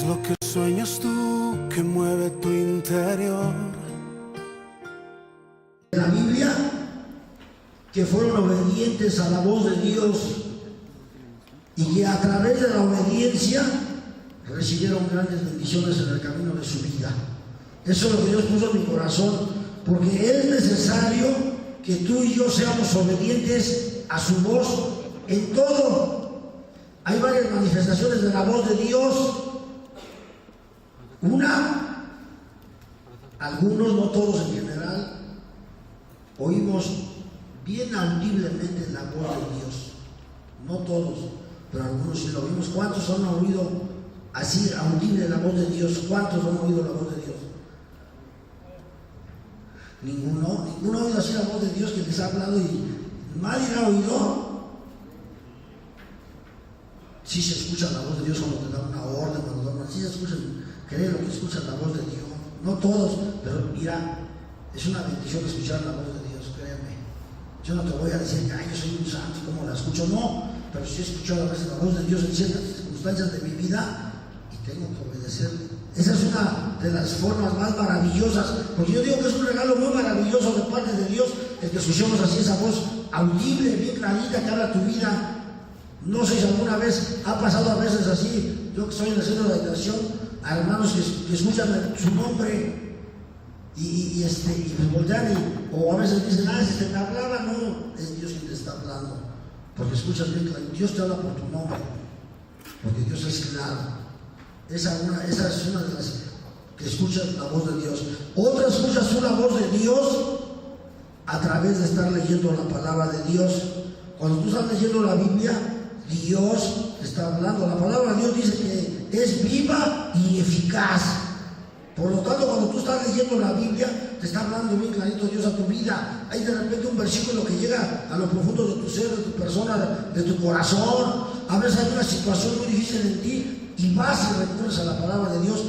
lo que sueñas tú que mueve tu interior? La Biblia, que fueron obedientes a la voz de Dios y que a través de la obediencia recibieron grandes bendiciones en el camino de su vida. Eso es lo que Dios puso en mi corazón, porque es necesario que tú y yo seamos obedientes a su voz en todo. Hay varias manifestaciones de la voz de Dios. Una, algunos, no todos en general, oímos bien audiblemente la voz de Dios. No todos, pero algunos sí lo oímos. ¿Cuántos han oído así audible la voz de Dios? ¿Cuántos han oído la voz de Dios? Ninguno ha oído así la voz de Dios que les ha hablado y nadie la ha oído. Sí se escucha la voz de Dios cuando te da una orden, sí se escucha, créelo que escuchan la voz de Dios. No todos, pero mira, es una bendición escuchar la voz de Dios, créeme. Yo no te voy a decir que yo soy un santo, como la escucho, no, pero sí he escuchado a veces la voz de Dios en ciertas circunstancias de mi vida y tengo que obedecerle. Esa es una de las formas más maravillosas, porque yo digo que es un regalo muy maravilloso de parte de Dios el que escuchemos así esa voz audible, bien clarita que habla tu vida. No sé si alguna vez ha pasado a veces así, yo que estoy en el centro de habitación, a hermanos que escuchan su nombre y pues voltean o a veces dicen, si te hablaba, no, es Dios quien te está hablando, porque escuchas bien claro, Dios te habla por tu nombre, porque Dios es claro. Esa es una de las que escuchas la voz de Dios. Otra, escuchas tú la voz de Dios a través de estar leyendo la palabra de Dios. Cuando tú estás leyendo la Biblia, Dios te está hablando. La palabra de Dios dice que es viva y eficaz. Por lo tanto, cuando tú estás leyendo la Biblia, te está hablando bien clarito Dios a tu vida. Hay de repente un versículo que llega a lo profundo de tu ser, de tu persona, de tu corazón. A veces hay una situación muy difícil en ti y vas y recurres a la palabra de Dios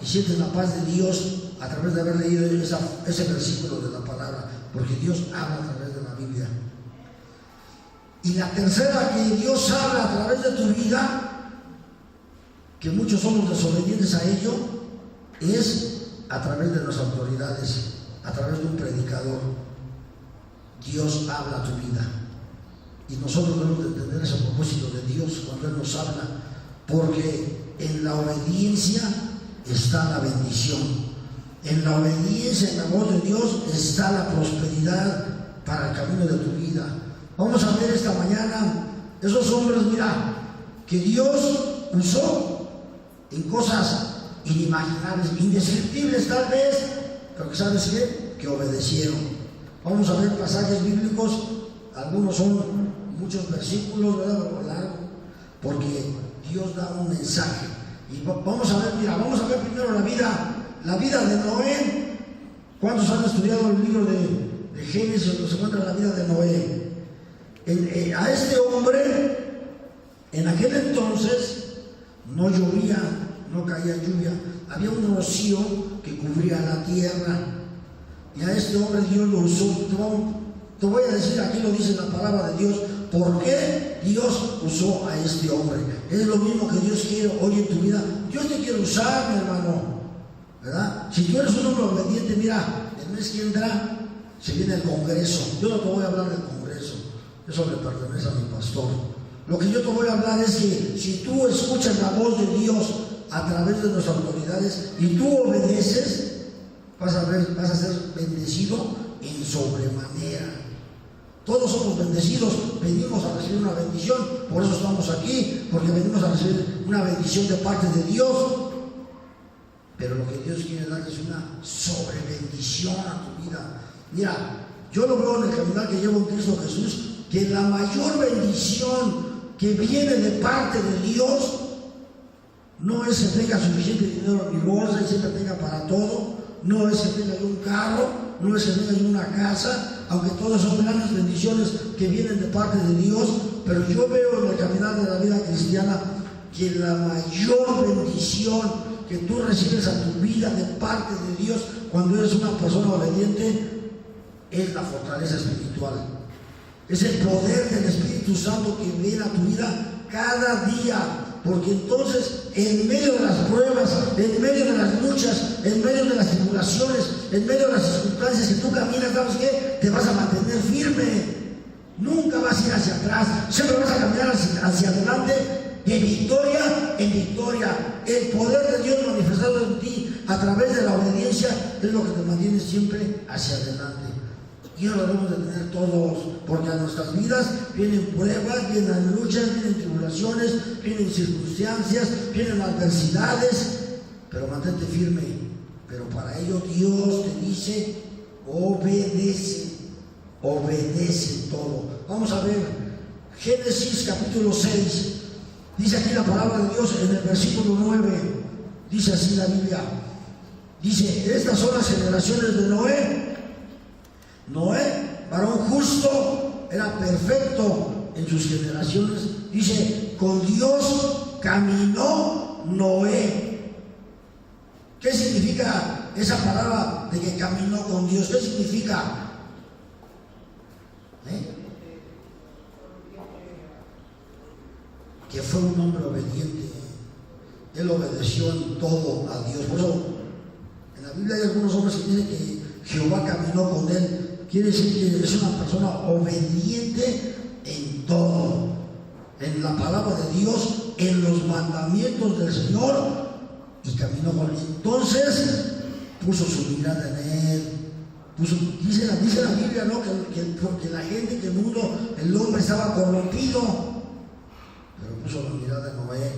y sientes la paz de Dios a través de haber leído ese versículo de la palabra, porque Dios habla a través de la Biblia. Y la tercera, que Dios habla a través de tu vida, que muchos somos desobedientes a ello, es a través de las autoridades, a través de un predicador. Dios habla a tu vida y nosotros debemos de entender ese propósito de Dios cuando Él nos habla, porque en la obediencia está la bendición, en la obediencia, en la voz de Dios está la prosperidad para el camino de tu vida. Vamos a ver esta mañana esos hombres, mira, que Dios usó en cosas inimaginables, indescriptibles tal vez, pero que ¿sabes qué? Que obedecieron. Vamos a ver pasajes bíblicos, algunos son muchos versículos, ¿verdad? Porque Dios da un mensaje. Y vamos a ver, mira, vamos a ver primero la vida de Noé. ¿Cuántos han estudiado el libro de Génesis donde se encuentra la vida de Noé? A este hombre, en aquel entonces, no llovía, no caía lluvia, había un rocío que cubría la tierra, y a este hombre Dios lo usó. Te voy a decir, aquí lo dice la palabra de Dios, ¿por qué Dios usó a este hombre? Es lo mismo que Dios quiere hoy en tu vida. Dios te quiere usar, mi hermano, ¿verdad? Si tú eres un hombre obediente, mira, el mes que entra se viene el Congreso. Yo no te voy a hablar del Congreso, eso le pertenece a mi pastor. Lo que yo te voy a hablar es que si tú escuchas la voz de Dios a través de las autoridades y tú obedeces, vas a ser bendecido en sobremanera. Todos somos bendecidos, venimos a recibir una bendición, por eso estamos aquí, porque venimos a recibir una bendición de parte de Dios. Pero lo que Dios quiere darte es una sobrebendición a tu vida. Mira, yo lo veo en el caminar que llevo en Cristo Jesús, que la mayor bendición que viene de parte de Dios no es que tenga suficiente dinero en mi bolsa y siempre tenga para todo, no es que tenga yo un carro, no es que tenga yo una casa, aunque todas son grandes bendiciones que vienen de parte de Dios, pero yo veo en el caminar de la vida cristiana que la mayor bendición que tú recibes a tu vida de parte de Dios cuando eres una persona obediente es la fortaleza espiritual. Es el poder del Espíritu Santo que viene a tu vida cada día, porque entonces en medio de las pruebas, en medio de las luchas, en medio de las tribulaciones, en medio de las circunstancias que tú caminas, ¿sabes qué? Te vas a mantener firme. Nunca vas a ir hacia atrás, siempre vas a caminar hacia adelante, de victoria en victoria. El poder de Dios manifestado en ti a través de la obediencia es lo que te mantiene siempre hacia adelante. Y eso lo debemos de tener todos, porque a nuestras vidas vienen pruebas, vienen luchas, vienen tribulaciones, vienen circunstancias, vienen adversidades, pero mantente firme. Pero para ello Dios te dice, obedece, obedece todo. Vamos a ver, Génesis capítulo 6, dice aquí la palabra de Dios en el versículo 9, dice así la Biblia, dice, estas son las generaciones de Noé. Noé, varón justo, era perfecto en sus generaciones. Dice, con Dios caminó Noé. ¿Qué significa esa palabra de que caminó con Dios? ¿Qué significa? Que fue un hombre obediente. Él obedeció en todo a Dios. Por eso, en la Biblia hay algunos hombres que dicen que Jehová caminó con él. Quiere decir que es una persona obediente en todo, en la palabra de Dios, en los mandamientos del Señor, y caminó con él. Entonces puso su mirada en él. Dice la Biblia, ¿no? que la gente, que el mundo, el hombre estaba corrompido, pero puso la mirada en Noé.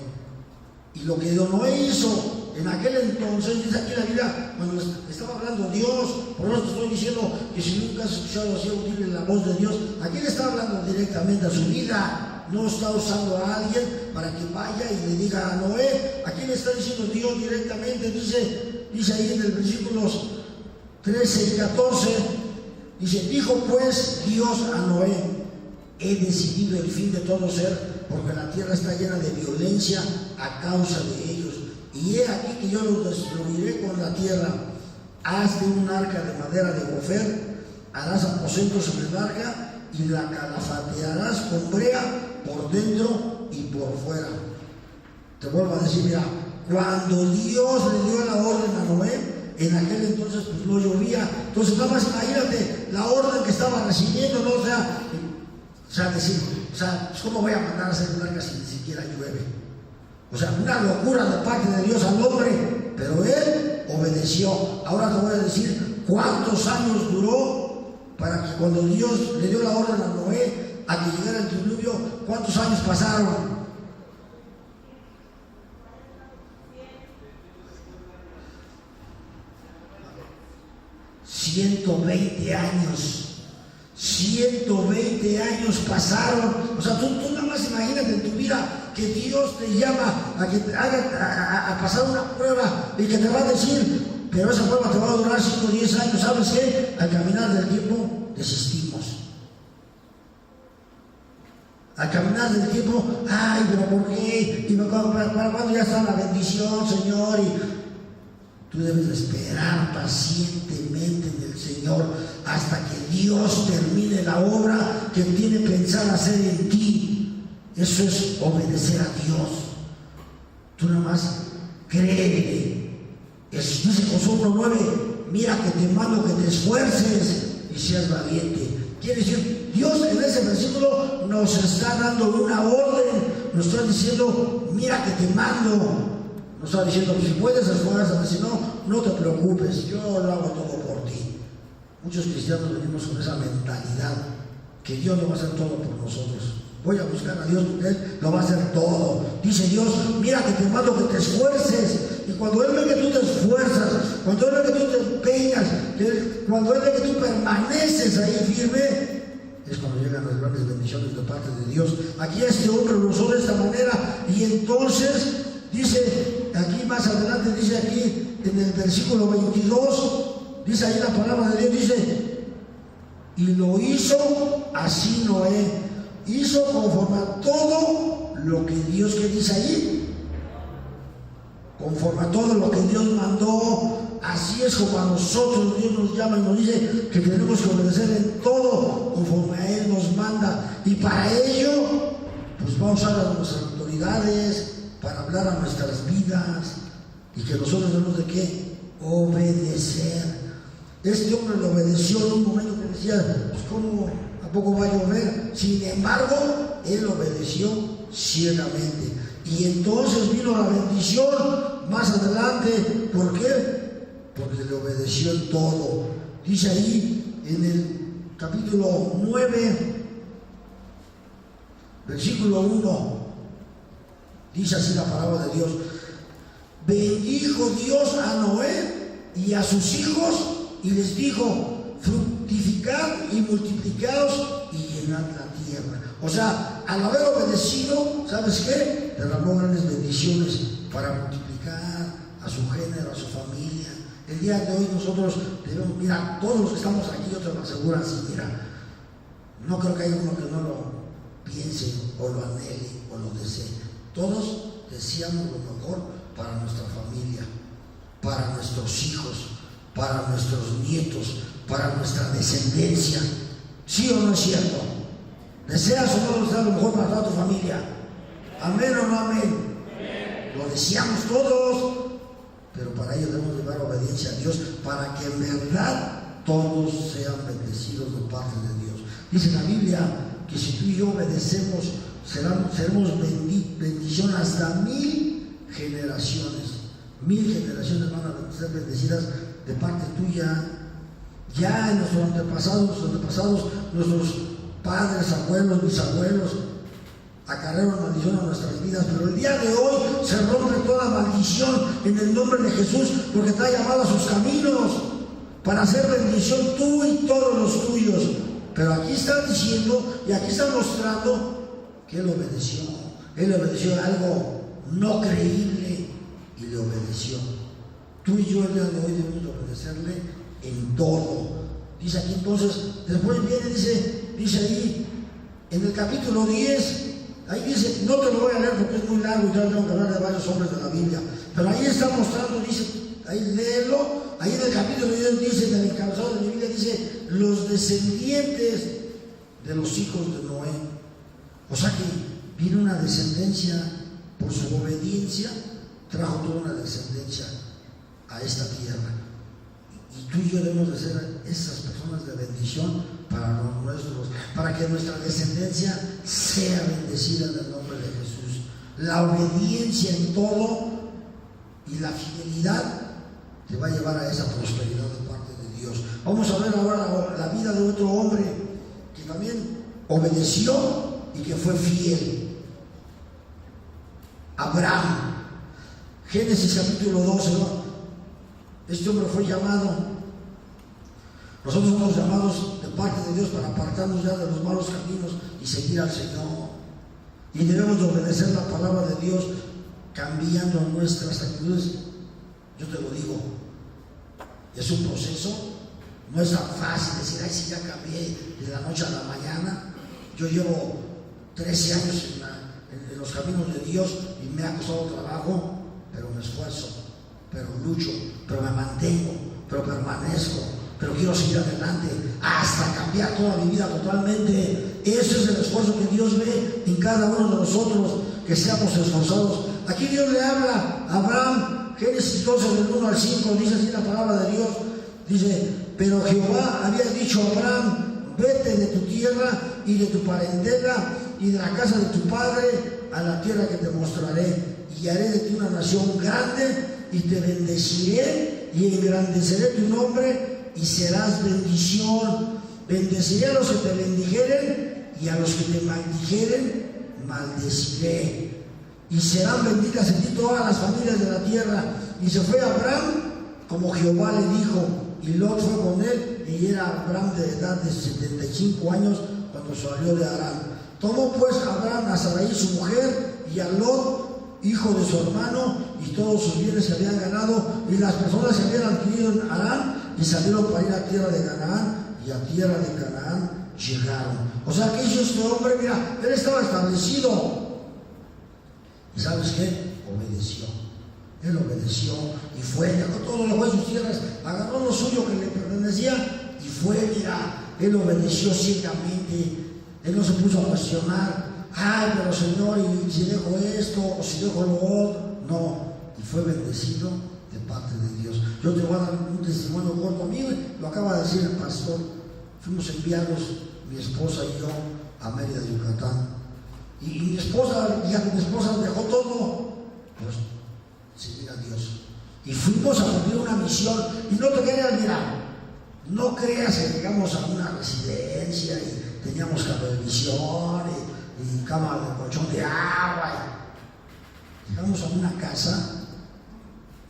Y lo que Noé hizo en aquel entonces, dice aquí la Biblia, cuando estaba hablando Dios, por eso te estoy diciendo que si nunca has escuchado así audible la voz de Dios, aquí le está hablando directamente a su vida, no está usando a alguien para que vaya y le diga a Noé. Aquí le está diciendo Dios directamente. Dice ahí en el versículos 13 y 14, dice, dijo pues Dios a Noé, he decidido el fin de todo ser, porque la tierra está llena de violencia a causa de ellos. Y he aquí que yo los destruiré con la tierra. Hazte un arca de madera de gofer, harás aposentos sobre el arca y la calafatearás con brea por dentro y por fuera. Te vuelvo a decir, mira, cuando Dios le dio la orden a Noé, en aquel entonces pues no llovía. Entonces nada más imagínate la orden que estaba recibiendo, ¿no? O sea, ¿cómo voy a mandar a hacer un arca si ni siquiera llueve? O sea, una locura de parte de Dios al hombre, pero él obedeció. Ahora te voy a decir cuántos años duró para que cuando Dios le dio la orden a Noé a que llegara el diluvio, ¿cuántos años pasaron? 120 años. 120 años pasaron. O sea, tú nada más imagínate en tu vida que Dios te llama a que te haga a pasar una prueba y que te va a decir, pero esa prueba te va a durar 5 o 10 años. ¿Sabes qué? Al caminar del tiempo desistimos. Al caminar del tiempo, ay, pero ¿por qué? ¿Y para cuándo ya está la bendición, Señor? Y tú debes de esperar pacientemente en el Señor hasta que Dios termine la obra que tiene pensado hacer en ti. Eso es obedecer a Dios. Tú nada más créele. Dice Josué 1:9, mira que te mando que te esfuerces y seas valiente. Quiere decir, Dios en ese versículo nos está dando una orden, nos está diciendo, mira que te mando. Nos está diciendo, si puedes, esfuérzate, si no, no te preocupes, yo lo hago todo por ti. Muchos cristianos venimos con esa mentalidad, que Dios lo va a hacer todo por nosotros. Voy a buscar a Dios porque Él lo va a hacer todo. Dice Dios, mira que te mando que te esfuerces. Y cuando Él ve que tú te esfuerzas, cuando Él ve que tú te empeñas, cuando Él ve que tú permaneces ahí firme, es cuando llegan las grandes bendiciones de parte de Dios. Aquí este hombre lo usó de esta manera, y entonces dice, aquí más adelante, dice aquí en el versículo 22, dice ahí la palabra de Dios, dice, y lo hizo así Noé, hizo conforme a todo lo que Dios, que dice ahí, conforme a todo lo que Dios mandó. Así es como a nosotros Dios nos llama y nos dice que tenemos que obedecer en todo conforme a Él nos manda, y para ello pues vamos a usar a nuestras autoridades, hablar a nuestras vidas y que nosotros debemos de ¿qué? Obedecer. Este hombre le obedeció en un momento que decía, pues ¿cómo? ¿A poco va a llover? Sin embargo, él obedeció ciegamente. Y entonces vino la bendición más adelante. ¿Por qué? Porque le obedeció en todo. Dice ahí en el capítulo 9, versículo 1, dice así la palabra de Dios: bendijo Dios a Noé y a sus hijos y les dijo, fructificad y multiplicaos y llenad la tierra. O sea, al haber obedecido, ¿sabes qué? Derramó grandes bendiciones para multiplicar a su género, a su familia. El día de hoy nosotros debemos, mira, todos los que estamos aquí, yo te lo aseguro así, mira, no creo que haya uno que no lo piense o lo anhele o lo desee. Todos deseamos lo mejor para nuestra familia, para nuestros hijos, para nuestros nietos, para nuestra descendencia. ¿Sí o no es cierto? ¿Deseas o no deseas lo mejor para toda tu familia? ¿Amén o no amén? Lo deseamos todos, pero para ello debemos llevar obediencia a Dios para que en verdad todos sean bendecidos de parte de Dios. Dice la Biblia que si tú y yo obedecemos, seremos bendición hasta 1000 generaciones. 1000 generaciones van a ser bendecidas de parte tuya. Ya en nuestros antepasados, nuestros padres, abuelos, bisabuelos acarrearon maldición a nuestras vidas, pero el día de hoy se rompe toda maldición en el nombre de Jesús, porque te ha llamado a sus caminos para hacer bendición tú y todos los tuyos. Pero aquí está diciendo y aquí está mostrando que él obedeció a algo no creíble y le obedeció. Tú y yo el día de hoy debemos obedecerle en todo. Dice aquí entonces, después viene, dice ahí en el capítulo 10, ahí dice, no te lo voy a leer porque es muy largo y ya tengo que hablar de varios hombres de la Biblia, pero ahí está mostrando, dice, ahí léelo, ahí en el capítulo 10 dice, en el encabezado de la Biblia dice, los descendientes de los hijos de Noé. O sea que viene una descendencia, por su obediencia, trajo toda una descendencia a esta tierra. Y tú y yo debemos de ser esas personas de bendición para los nuestros, para que nuestra descendencia sea bendecida en el nombre de Jesús. La obediencia en todo y la fidelidad te va a llevar a esa prosperidad de parte de Dios. Vamos a ver ahora la vida de otro hombre que también obedeció y que fue fiel. Abraham. Génesis capítulo 12, ¿no? Este hombre fue llamado. Nosotros somos llamados de parte de Dios para apartarnos ya de los malos caminos y seguir al Señor. Y debemos de obedecer la palabra de Dios cambiando nuestras actitudes. Yo te lo digo, es un proceso, no es tan fácil decir, ay, si ya cambié de la noche a la mañana. Yo llevo 13 años en los caminos de Dios y me ha costado trabajo, pero me esfuerzo, pero lucho, pero me mantengo, pero permanezco, pero quiero seguir adelante hasta cambiar toda mi vida totalmente. Ese es el esfuerzo que Dios ve en cada uno de nosotros, que seamos esforzados. Aquí Dios le habla a Abraham, Génesis 12, del 1 al 5, dice así la palabra de Dios, dice, pero Jehová había dicho a Abraham, vete de tu tierra y de tu parentela y de la casa de tu padre a la tierra que te mostraré, y haré de ti una nación grande, y te bendeciré y engrandeceré tu nombre, y serás bendición. Bendeciré a los que te bendijeren, y a los que te maldijeren, maldeciré. Y serán benditas en ti todas las familias de la tierra. Y se fue Abraham como Jehová le dijo, y Lot fue con él, y era Abraham de edad de 75 años cuando salió de Harán. Tomó pues Abraham a Sarai su mujer, y a Lot, hijo de su hermano, y todos sus bienes se habían ganado, y las personas se habían adquirido en Harán, y salieron para ir a tierra de Canaán, y a tierra de Canaán llegaron. O sea, ¿qué hizo este hombre? Mira, él estaba establecido. ¿Y sabes qué? Obedeció. Él obedeció y fue, dejó todo, dejó de sus tierras, agarró lo suyo que le pertenecía y fue, mira, él obedeció ciegamente. Él no se puso a cuestionar. ay, pero Señor, y si dejo esto, o si dejo lo otro. No, y fue bendecido de parte de Dios. Yo te voy a dar un testimonio corto. A mí lo acaba de decir el pastor. Fuimos enviados, mi esposa y yo, a Mérida, Yucatán. Y mi esposa dejó todo, pues, seguir a Dios. Y fuimos a cumplir una misión. Y no te creas, mira, no creas que llegamos a una residencia y teníamos televisión y cama de colchón de agua. Llegamos a una casa.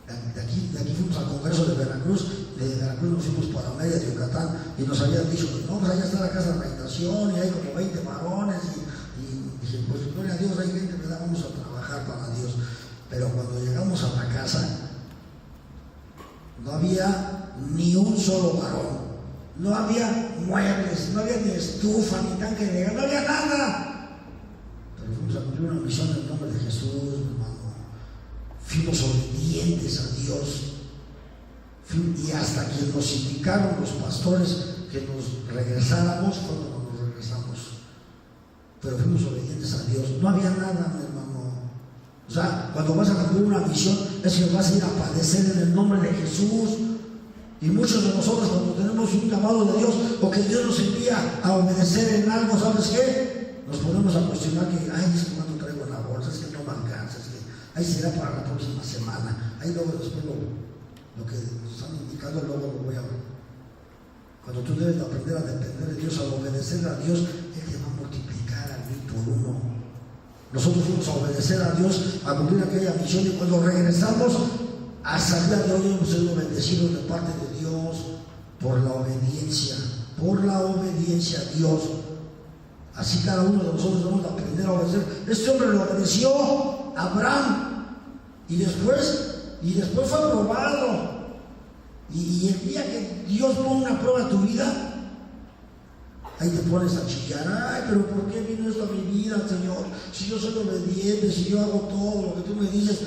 De aquí fuimos al Congreso de Veracruz. De Veracruz nos fuimos para Mérida, Yucatán, y nos habían dicho, no, pues allá está la casa de meditación y hay como 20 varones. Y dije, pues gloria a Dios, hay gente, ¿verdad? Vamos a trabajar para Dios. Pero cuando llegamos a la casa, no había ni un solo varón, no había muebles, no había ni estufa, ni tanque de gas, no había nada. Pero fuimos a cumplir una misión en el nombre de Jesús, mi hermano. Fuimos obedientes a Dios. Y hasta que nos indicaron los pastores que nos regresáramos, fue cuando nos regresamos. Pero fuimos obedientes a Dios. No había nada, mi hermano. O sea, cuando vas a cumplir una misión, es que vas a ir a padecer en el nombre de Jesús. Y muchos de nosotros, cuando tenemos un llamado de Dios o que Dios nos envía a obedecer en algo, ¿sabes qué? Nos ponemos a cuestionar que, ay, es que cuando traigo en la bolsa, es que no me alcanza, es que ahí será para la próxima semana. Ahí luego después lo que nos están indicando, luego lo voy a ver. Cuando tú debes de aprender a depender de Dios, a obedecer a Dios, Él te va a multiplicar a mí por uno. Nosotros fuimos a obedecer a Dios, a cumplir aquella misión, y cuando regresamos, hasta el día de hoy hemos sido bendecidos de parte de Dios por la obediencia a Dios. Así cada uno de nosotros debemos aprender a obedecer. Este hombre lo obedeció a Abraham y después fue aprobado. Y el día que Dios pone una prueba a tu vida, ahí te pones a chillar. Ay, pero ¿por qué vino esto a mi vida, Señor? Si yo soy obediente, si yo hago todo lo que tú me dices,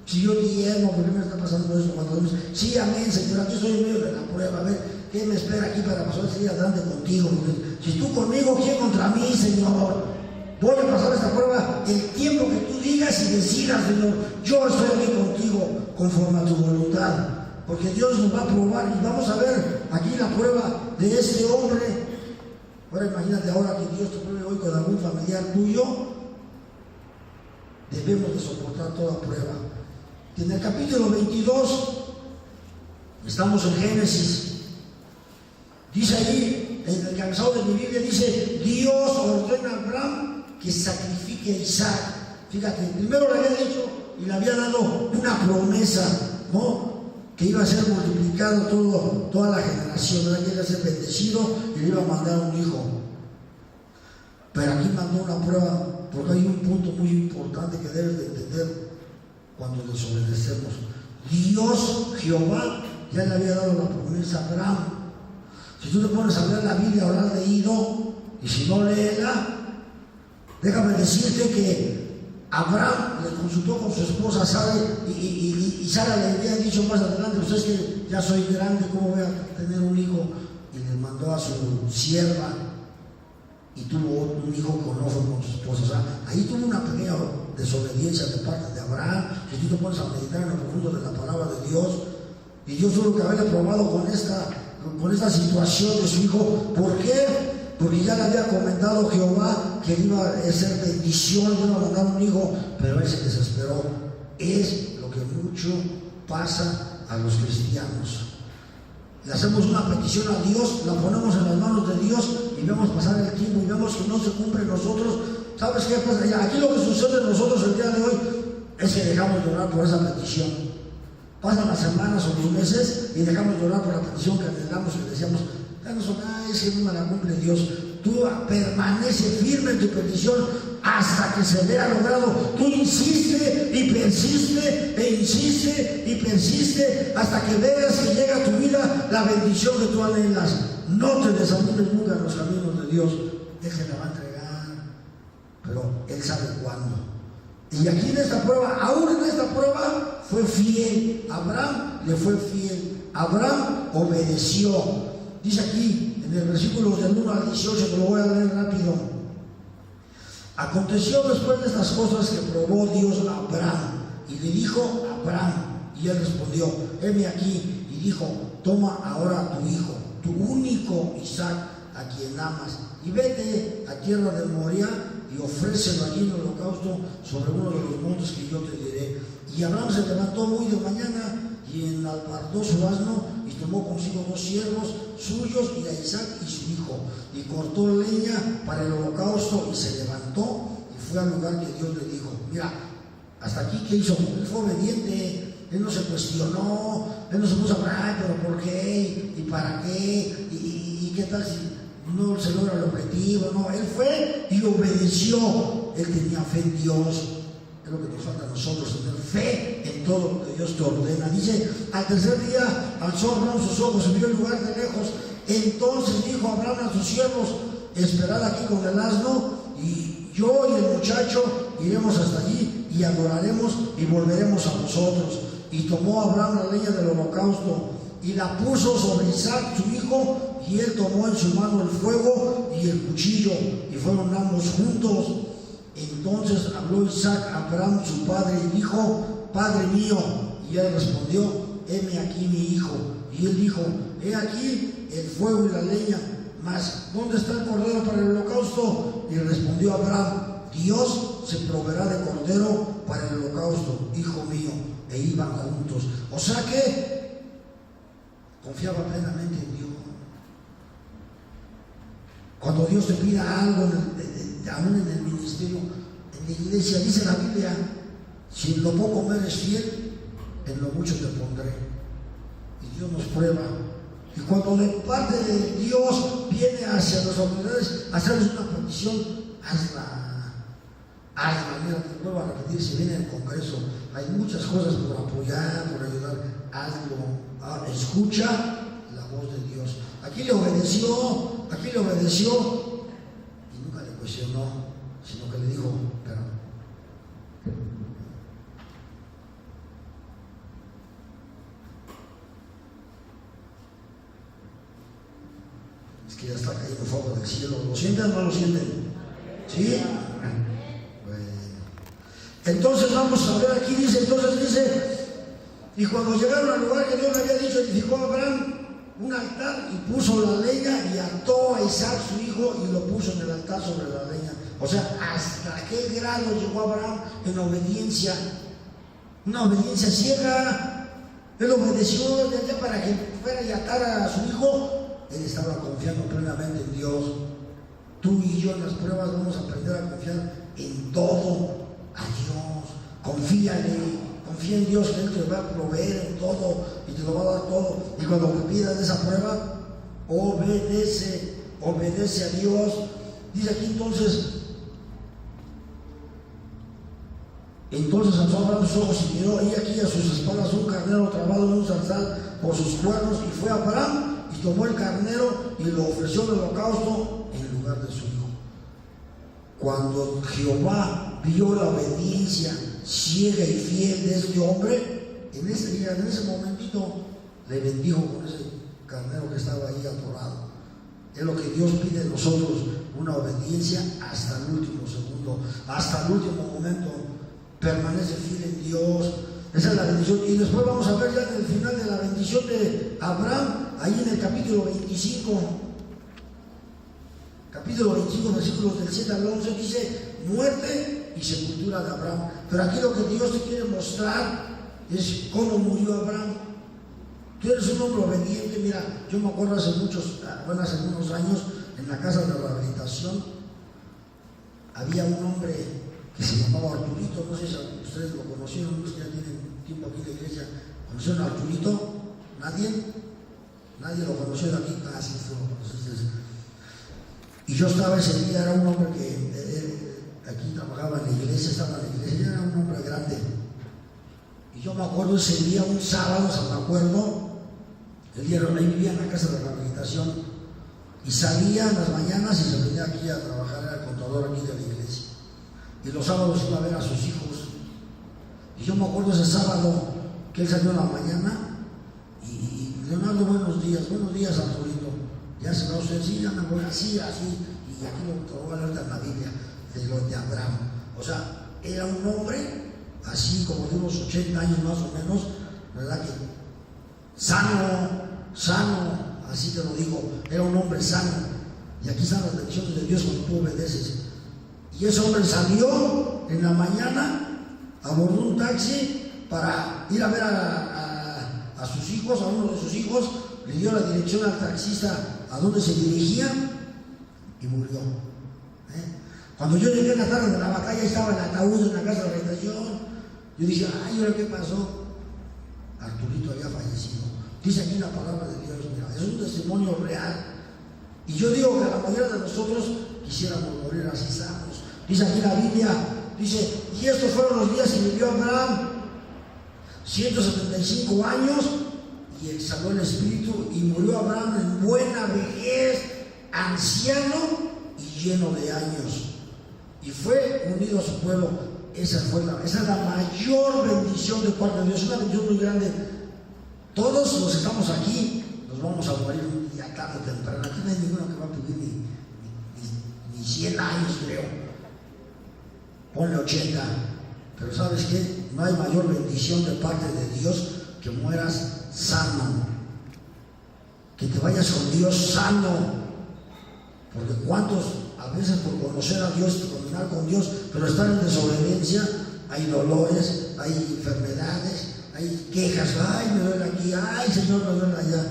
si yo diezmo, ¿por qué me está pasando eso? Cuando dices, sí, amén, Señor, aquí estoy en medio de la prueba, a ver, ¿qué me espera aquí para pasar seguir adelante contigo? Si tú conmigo, ¿quién contra mí, Señor? Voy a pasar esta prueba el tiempo que tú digas y decidas, Señor. Yo estoy aquí contigo, conforme a tu voluntad. Porque Dios nos va a probar y vamos a ver aquí la prueba de este hombre. Ahora imagínate ahora que Dios te pruebe hoy con algún familiar tuyo. Debemos de soportar toda prueba. En el capítulo 22, estamos en Génesis. Dice ahí, en el encabezado de mi Biblia, dice, Dios ordena a Abraham que sacrifique a Isaac. Fíjate, primero le había dicho y le había dado una promesa, ¿no? Que iba a ser multiplicado toda la generación, ¿verdad? Que iba a ser bendecido y le iba a mandar un hijo. Pero aquí mandó una prueba, porque hay un punto muy importante que debes de entender cuando desobedecemos. Dios, Jehová, ya le había dado la promesa a Abraham. Si tú te pones a leer la Biblia, habrás leído, y si no léela, déjame decirte que Abraham le consultó con su esposa Sara y Sara le había dicho más adelante, pues es que ya soy grande, ¿cómo voy a tener un hijo? Y le mandó a su sierva y tuvo un hijo con su esposa. O sea, ahí tuvo una pequeña desobediencia de parte de Abraham. Si tú te pones a meditar en lo profundo de la palabra de Dios, y Dios tuvo que haberle probado con esta situación de su hijo. ¿Por qué? Porque ya le había comentado Jehová que iba a ser bendición, iba a mandar un hijo, pero él se desesperó. Es lo que mucho pasa a los cristianos. Le hacemos una petición a Dios, la ponemos en las manos de Dios y vemos pasar el tiempo y vemos que no se cumple en nosotros. ¿Sabes qué pasa? Aquí lo que sucede en nosotros el día de hoy es que dejamos de orar por esa petición. Pasan las semanas o los meses y dejamos de orar por la petición que anhelamos y decíamos, danos una, es que no me la cumple Dios. Tú permanece firme en tu petición hasta que se vea logrado. Tú insiste y persiste e insiste y persiste hasta que veas que llega a tu vida la bendición que tú anhelas. No te desanimes nunca en los caminos de Dios. Él se la va a entregar, pero Él sabe cuándo. Y aquí en esta prueba, aún en esta prueba, fue fiel. Abraham le fue fiel. Abraham obedeció. Dice aquí en el versículo del 1 al 18, te lo voy a leer rápido. Aconteció después de estas cosas que probó Dios a Abraham y le dijo a Abraham, y él respondió, heme aquí, y dijo, toma ahora tu hijo, tu único Isaac, a quien amas, y vete a tierra de Moria y ofrécelo allí en holocausto sobre uno de los montes que yo te diré. Y Abraham se levantó muy de mañana y enalbardó su asno y tomó consigo 2 siervos suyos y a Isaac y su hijo, y cortó leña para el holocausto y se levantó y fue al lugar que Dios le dijo. Mira, hasta aquí ¿qué hizo? Él fue obediente, él no se cuestionó, él no se puso a hablar, pero ¿por qué? ¿Y para qué? ¿Y qué tal si no se logra el objetivo? No, él fue y obedeció. Él tenía fe en Dios. Es lo que nos falta a nosotros, tener fe en todo lo que Dios te ordena. Dice, al tercer día alzó Abraham sus ojos y vio el lugar de lejos. Entonces dijo Abraham a sus siervos, esperad aquí con el asno, y yo y el muchacho iremos hasta allí y adoraremos y volveremos a vosotros. Y tomó Abraham la leña del holocausto y la puso sobre Isaac su hijo, y él tomó en su mano el fuego y el cuchillo, y fueron ambos juntos. Entonces habló Isaac a Abraham su padre y dijo, Padre mío. Y él respondió, heme aquí mi hijo. Y él dijo, he aquí el fuego y la leña, mas ¿dónde está el cordero para el holocausto? Y respondió Abraham, Dios se proveerá de cordero para el holocausto, hijo mío. E iban juntos. O sea que confiaba plenamente en Dios. Cuando Dios te pida algo, aún en el ministerio, en la iglesia, dice la Biblia, si en lo poco me eres fiel, en lo mucho te pondré. Y Dios nos prueba. Y cuando de parte de Dios viene hacia las autoridades a hacerles una petición, hazla. Mira, te vuelvo a repetir, si viene el Congreso, hay muchas cosas por apoyar, por ayudar, hazlo. Escucha la voz de Dios. Aquí le obedeció, y nunca le cuestionó, sino que le dijo, pero es que ya está cayendo fuego del cielo. ¿Lo sienten o no lo sienten? ¿Sí? Bueno. Entonces vamos a ver aquí, dice, y cuando llegaron al lugar que Dios le había dicho, edificó a Abraham un altar y puso la leña y ató a Isaac su hijo y lo puso en el altar sobre la leña. O sea, ¿hasta qué grado llegó Abraham en obediencia? Una obediencia ciega. Él obedeció para que fuera y atara a su hijo. Él estaba confiando plenamente en Dios. Tú y yo en las pruebas vamos a aprender a confiar en todo a Dios. Confía en Dios, que Él te va a proveer en todo y te lo va a dar todo. Y cuando te pidas esa prueba, obedece a Dios. Dice aquí entonces alzó Abraham sus ojos y miró, y aquí a sus espaldas un carnero trabado en un zarzal por sus cuernos, y fue Abraham y tomó el carnero y lo ofreció en holocausto en lugar de su hijo. Cuando Jehová vio la obediencia ciega y fiel de este hombre, en ese momentito le bendijo con ese carnero que estaba ahí atorado. Es lo que Dios pide de nosotros, una obediencia hasta el último segundo, hasta el último momento. Permanece fiel en Dios. Esa es la bendición. Y después vamos a ver ya en el final de la bendición de Abraham, ahí en el capítulo 25, versículos del 7 al 11, dice muerte y sepultura de Abraham. Pero aquí lo que Dios te quiere mostrar es cómo murió Abraham. Tú eres un hombre obediente. Mira, yo me acuerdo hace algunos años, en la casa de rehabilitación, había un hombre que se llamaba Arturito. No sé si ustedes lo conocieron, los que ya tienen tiempo aquí en la iglesia. ¿Conocieron a Arturito? ¿Nadie lo conoció de aquí? Casi fue. Y yo estaba ese día, era un hombre que aquí trabajaba en la iglesia, estaba en la iglesia, era un hombre grande. Y yo me acuerdo ese día, un sábado, me acuerdo, el día ahí vivía en la casa de rehabilitación, y salía en las mañanas y se venía aquí a trabajar, era el contador aquí de la iglesia. Y los sábados iba a ver a sus hijos. Y yo me acuerdo ese sábado que él salió en la mañana y Leonardo, buenos días Arturito. Ya se va usted, sí, ya me voy así, y aquí lo voy a leer en la Biblia. de Abraham. O sea, era un hombre, así como de unos 80 años más o menos, ¿verdad? Que sano, así te lo digo, era un hombre sano. Y aquí están las bendiciones de Dios cuando tú obedeces. Y ese hombre salió en la mañana, abordó un taxi para ir a ver a sus hijos, a uno de sus hijos, le dio la dirección al taxista a dónde se dirigía y murió. Cuando yo llegué en la tarde de la batalla, estaba el ataúd en la casa de habitación. Yo dije, ay, ¿ahora qué pasó? Arturito había fallecido. Dice aquí la palabra de Dios, mira, es un testimonio real. Y yo digo que la mayoría de nosotros quisiéramos morir así sanos. Dice aquí la Biblia, dice, y estos fueron los días que vivió Abraham, 175 años, y exhaló el espíritu, y murió Abraham en buena vejez, anciano y lleno de años. Y fue unido a su pueblo. Esa es la mayor bendición de parte de Dios, una bendición muy grande. Todos los que estamos aquí nos vamos a morir un día tarde o temprano. Aquí no hay ninguno que va a vivir ni 100 años, creo. Ponle 80. Pero ¿sabes qué? No hay mayor bendición de parte de Dios que mueras sano. Que te vayas con Dios sano. Porque cuántos a veces por conocer a Dios, caminar con Dios, pero estar en desobediencia, hay dolores, hay enfermedades, hay quejas, ay, me duele aquí, ay, Señor, me duele allá.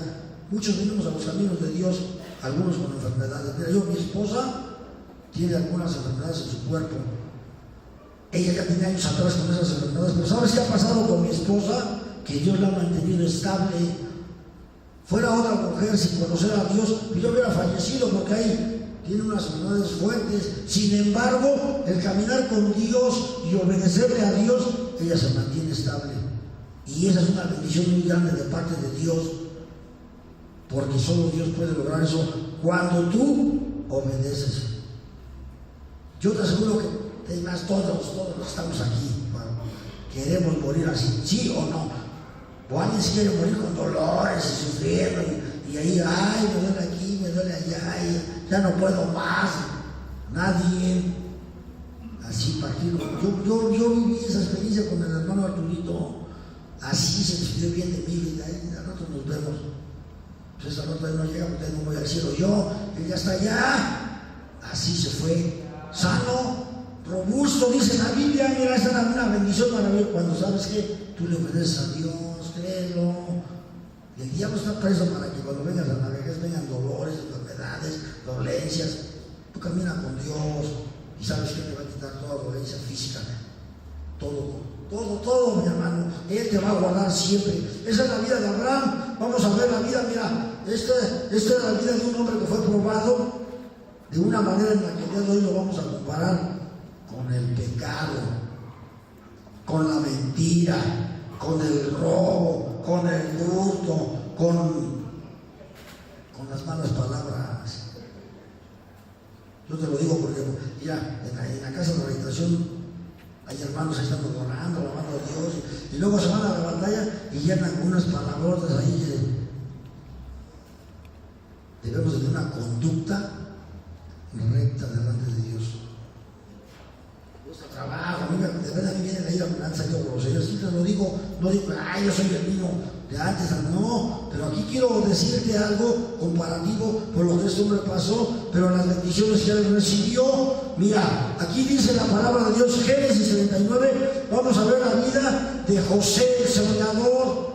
Muchos venimos a los caminos de Dios, algunos con enfermedades. Mira, mi esposa tiene algunas enfermedades en su cuerpo. Ella ya tiene años atrás con esas enfermedades, pero ¿sabes qué ha pasado con mi esposa? Que Dios la ha mantenido estable. Fuera otra mujer sin conocer a Dios, yo hubiera fallecido porque ahí tiene unas enfermedades fuertes. Sin embargo, el caminar con Dios y obedecerle a Dios, ella se mantiene estable. Y esa es una bendición muy grande de parte de Dios, porque solo Dios puede lograr eso cuando tú obedeces. Yo te aseguro que además todos estamos aquí, bueno, queremos morir así, sí o no. O alguien se quiere morir con dolores y sufriendo y ahí, ay, me duele aquí, me duele allá, y ya no puedo más. Nadie. Así, para aquí. Yo viví esa experiencia con el hermano Arturito. Así se despidió bien de mí, y ahí al rato nos vemos. Pues esta noche no llega porque no voy al cielo yo, él ya está allá. Así se fue, sano, robusto, dice la Biblia. Mira, esta es una bendición maravillosa cuando sabes que tú le obedeces a Dios, créelo. Y el diablo está preso para que cuando vengas a la vejez vengan dolores, enfermedades, dolencias. Tú caminas con Dios y sabes que te va a quitar toda dolencia física, todo, mi hermano. Él te va a guardar siempre. Esa es la vida de Abraham. Vamos a ver la vida, mira, esta es la vida de un hombre que fue probado de una manera en la que el día de hoy lo vamos a comparar con el pecado, con la mentira, con el robo, con el hurto, con las malas palabras. Yo te lo digo porque ya en la casa de la habitación hay hermanos ahí están orando, alabando a Dios, y luego se van a la batalla y llenan unas palabrotas ahí. Debemos tener una conducta recta delante de Dios. Nuestro trabajo, de verdad a mí viene ahí la han salido groserías. Sí te lo digo, no digo, ay, yo soy el mismo de antes, no, pero aquí quiero decirte algo comparativo por lo que este hombre pasó, pero las bendiciones que él recibió. Mira, aquí dice la palabra de Dios, Génesis 39, vamos a ver la vida de José el soñador,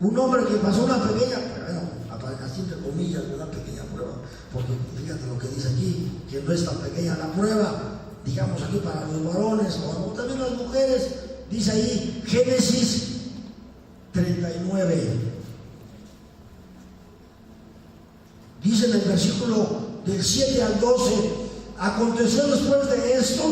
un hombre que pasó una pequeña, así entre comillas, una pequeña prueba, porque fíjate lo que dice aquí, que no es tan pequeña la prueba, digamos aquí para los varones o también las mujeres. Dice ahí Génesis 39, dice en el versículo del 7 al 12: aconteció después de esto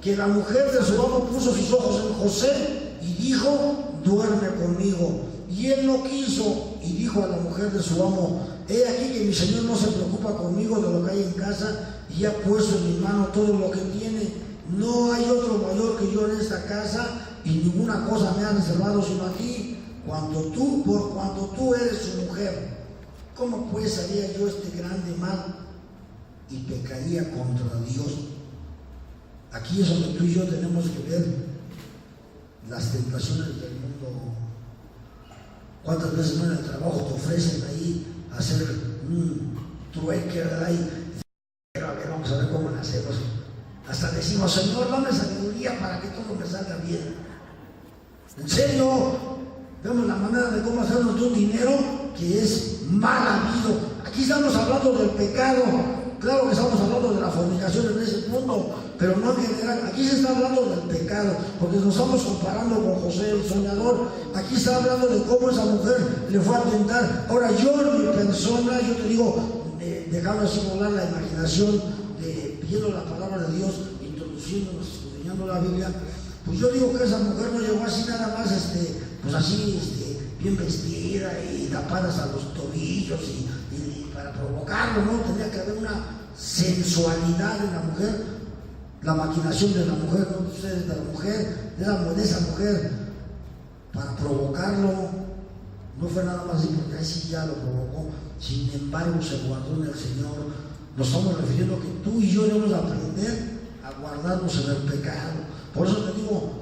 que la mujer de su amo puso sus ojos en José y dijo, duerme conmigo. Y él no quiso, y dijo a la mujer de su amo, he aquí que mi señor no se preocupa conmigo de lo que hay en casa, y ha puesto en mi mano todo lo que tiene. No hay otro mayor que yo en esta casa, y ninguna cosa me ha reservado sino aquí. Por cuanto tú eres su mujer, ¿cómo pues haría yo este grande mal y pecaría contra Dios? Aquí es donde tú y yo tenemos que ver las tentaciones del mundo. ¿Cuántas veces no en el trabajo te ofrecen ahí hacer un trueque, verdad? Y a ver, vamos a ver cómo lo hacemos. Hasta decimos, Señor, dame sabiduría para que todo me salga bien. En serio, vemos la manera de cómo hacer nuestro dinero que es mal habido. Aquí estamos hablando del pecado. Claro que estamos hablando de la fornicación en ese mundo, pero no en general. Aquí se está hablando del pecado, porque nos estamos comparando con José el soñador. Aquí está hablando de cómo esa mujer le fue a tentar. Ahora yo en mi persona, yo te digo, dejando así volar la imaginación, viendo la palabra de Dios, introduciéndonos, escudriñando la Biblia, pues yo digo que esa mujer no llegó así nada más, pues así, bien vestida y tapada hasta los tobillos y para provocarlo, ¿no? Tendría que haber una sensualidad en la mujer, la maquinación de la mujer, no ustedes de la mujer, de esa mujer, para provocarlo. No fue nada más así porque así ya lo provocó, sin embargo se guardó en el Señor. Nos estamos refiriendo que tú y yo debemos aprender a guardarnos en el pecado. Por eso te digo,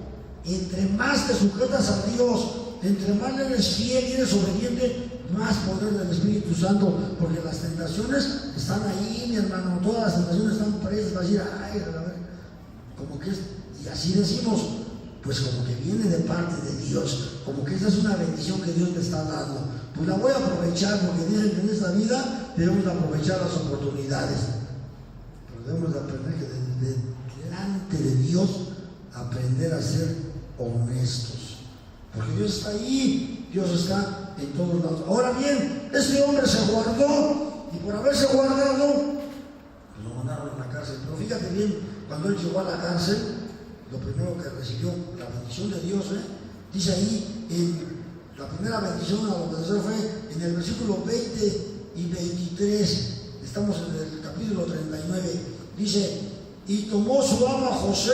entre más te sujetas a Dios, entre más le eres fiel y eres obediente, más poder del Espíritu Santo, porque las tentaciones están ahí, mi hermano, todas las tentaciones están prestas para decir, ay, a ver, como que es, y así decimos, pues como que viene de parte de Dios, como que esa es una bendición que Dios me está dando, pues la voy a aprovechar, porque dicen que en esta vida debemos de aprovechar las oportunidades, pero debemos de aprender que delante de Dios, aprender a ser honestos, porque Dios está ahí, Dios está en todos lados. Ahora bien, este hombre se guardó, y por haberse guardado, pues lo mandaron a la cárcel. Pero fíjate bien, cuando él llegó a la cárcel, lo primero que recibió, la bendición de Dios, dice ahí, en la primera bendición a lo que fue en el versículo 20 y 23, estamos en el capítulo 39, dice, y tomó su amo a José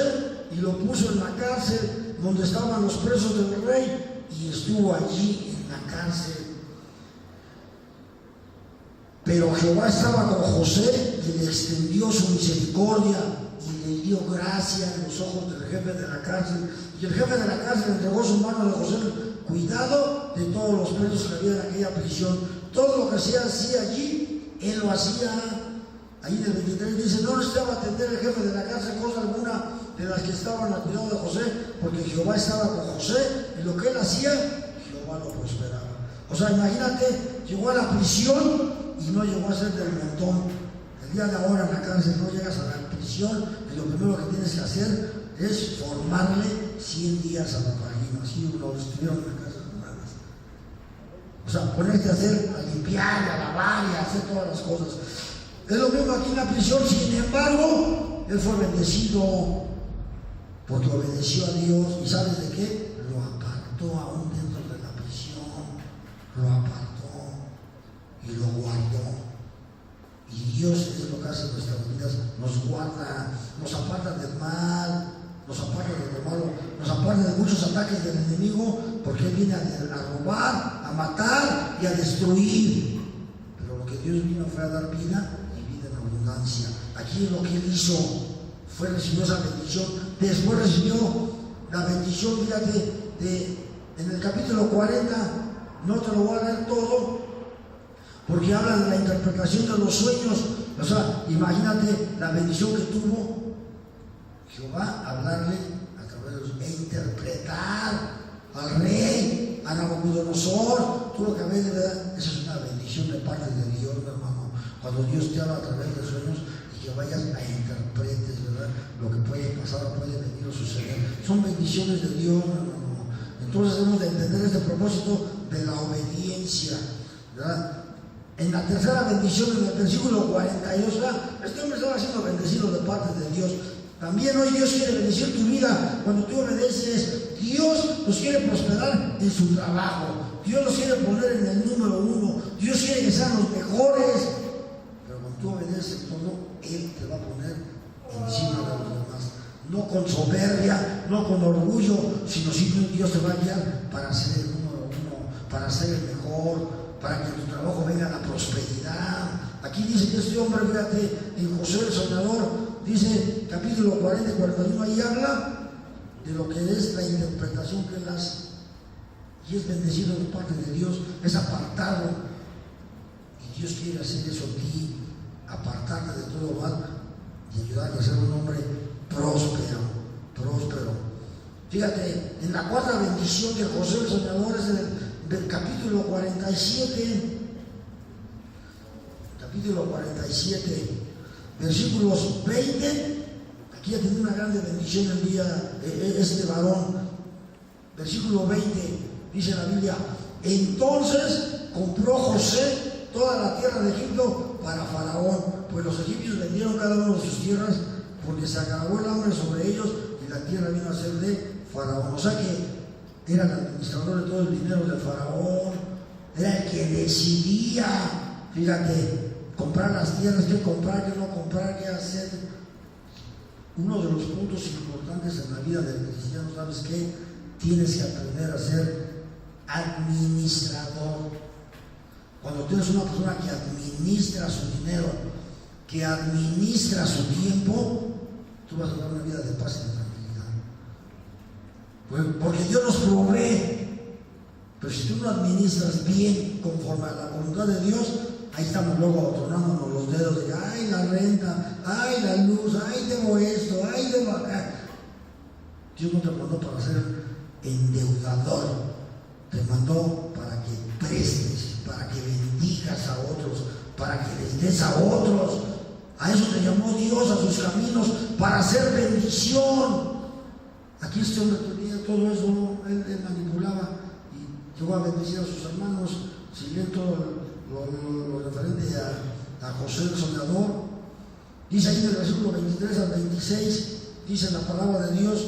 y lo puso en la cárcel donde estaban los presos del rey, y estuvo allí en la cárcel. Pero Jehová estaba con José y le extendió su misericordia y le dio gracia en los ojos del jefe de la cárcel. Y el jefe de la cárcel entregó su mano a José cuidado de todos los presos que había en aquella prisión. Todo lo que se hacía allí, él lo hacía. Ahí en el 23 dice, no necesitaba atender el jefe de la cárcel cosa alguna de las que estaban al cuidado de José, porque Jehová estaba con José y lo que él hacía, Jehová lo prosperaba. O sea, imagínate, llegó a la prisión y no llegó a ser del montón. El día de ahora en la cárcel no llegas a la prisión y lo primero que tienes que hacer es formarle 100 días a la página. Así lo estuvieron en la cárcel humanas. O sea, ponerte a hacer, a limpiar, a lavar y a hacer todas las cosas. Es lo mismo aquí en la prisión, sin embargo, él fue bendecido porque obedeció a Dios. ¿Y sabes de qué? Lo apartó aún dentro de la prisión, lo apartó y lo guardó. Y Dios es lo que hace en nuestras vidas, nos guarda, nos aparta del mal, nos aparta de lo malo, nos aparta de muchos ataques del enemigo, porque Él viene a robar, a matar y a destruir. Pero lo que Dios vino fue a dar vida y vida en abundancia. Aquí lo que Él hizo fue recibió esa bendición, después recibió la bendición, fíjate, en el capítulo 40, no te lo voy a leer todo, porque habla de la interpretación de los sueños. O sea, imagínate la bendición que tuvo Jehová, hablarle a través de los, e interpretar al rey, a Nabucodonosor, tuvo que ver, ¿verdad? Esa es una bendición de parte de Dios, mi hermano, cuando Dios te habla a través de sueños y que vayas a interpretes, ¿verdad? Lo que puede pasar o puede venir o suceder, son bendiciones de Dios, mi hermano. Entonces debemos de entender este propósito de la obediencia, ¿verdad? En la tercera bendición, en el versículo 42, este hombre estaba siendo bendecido de parte de Dios. También hoy Dios quiere bendecir tu vida cuando tú obedeces. Dios nos quiere prosperar en su trabajo. Dios nos quiere poner en el número 1. Dios quiere que sean los mejores. Pero cuando tú obedeces todo, Él te va a poner encima de los demás. No con soberbia, no con orgullo, sino simplemente Dios te va a guiar para ser el número 1, para ser el mejor, para que en tu trabajo venga la prosperidad. Aquí dice que este hombre, fíjate, en José el soñador, dice capítulo 40 y 41, ahí habla de lo que es la interpretación que él hace. Y es bendecido de parte de Dios, es apartado. Y Dios quiere hacer eso en ti, apartarte de todo mal y ayudarte a ser un hombre próspero, próspero. Fíjate, en la cuarta bendición de José el soñador es del capítulo 47, capítulo 47, versículos 20. Aquí ya tiene una grande bendición el día este varón. Versículo 20, dice la Biblia: entonces compró José toda la tierra de Egipto para Faraón, pues los egipcios vendieron cada uno de sus tierras, porque se agravó el hambre sobre ellos y la tierra vino a ser de Faraón. O sea que era el administrador de todo el dinero del Faraón, era el que decidía, fíjate, comprar las tierras, qué comprar, qué no comprar, qué hacer. Uno de los puntos importantes en la vida del cristiano, ¿sabes qué? Tienes que aprender a ser administrador. Cuando tú eres una persona que administra su dinero, que administra su tiempo, tú vas a tener una vida de paz y de tranquilidad. Porque Dios nos provee. Pero si tú no administras bien conforme a la voluntad de Dios, ahí estamos luego tronándonos los dedos de ay, la renta, ay, la luz, ay, debo esto, ay, debo acá. Dios no te mandó para ser endeudador, te mandó para que prestes, para que bendigas a otros, para que les des a otros. A eso te llamó Dios, a sus caminos, para hacer bendición. Aquí este hombre tenía todo eso, ¿no? Él manipulaba y llegó a bendecir a sus hermanos. Si leen todo lo referente a José el soñador, dice ahí en el versículo 23 al 26, dice la palabra de Dios: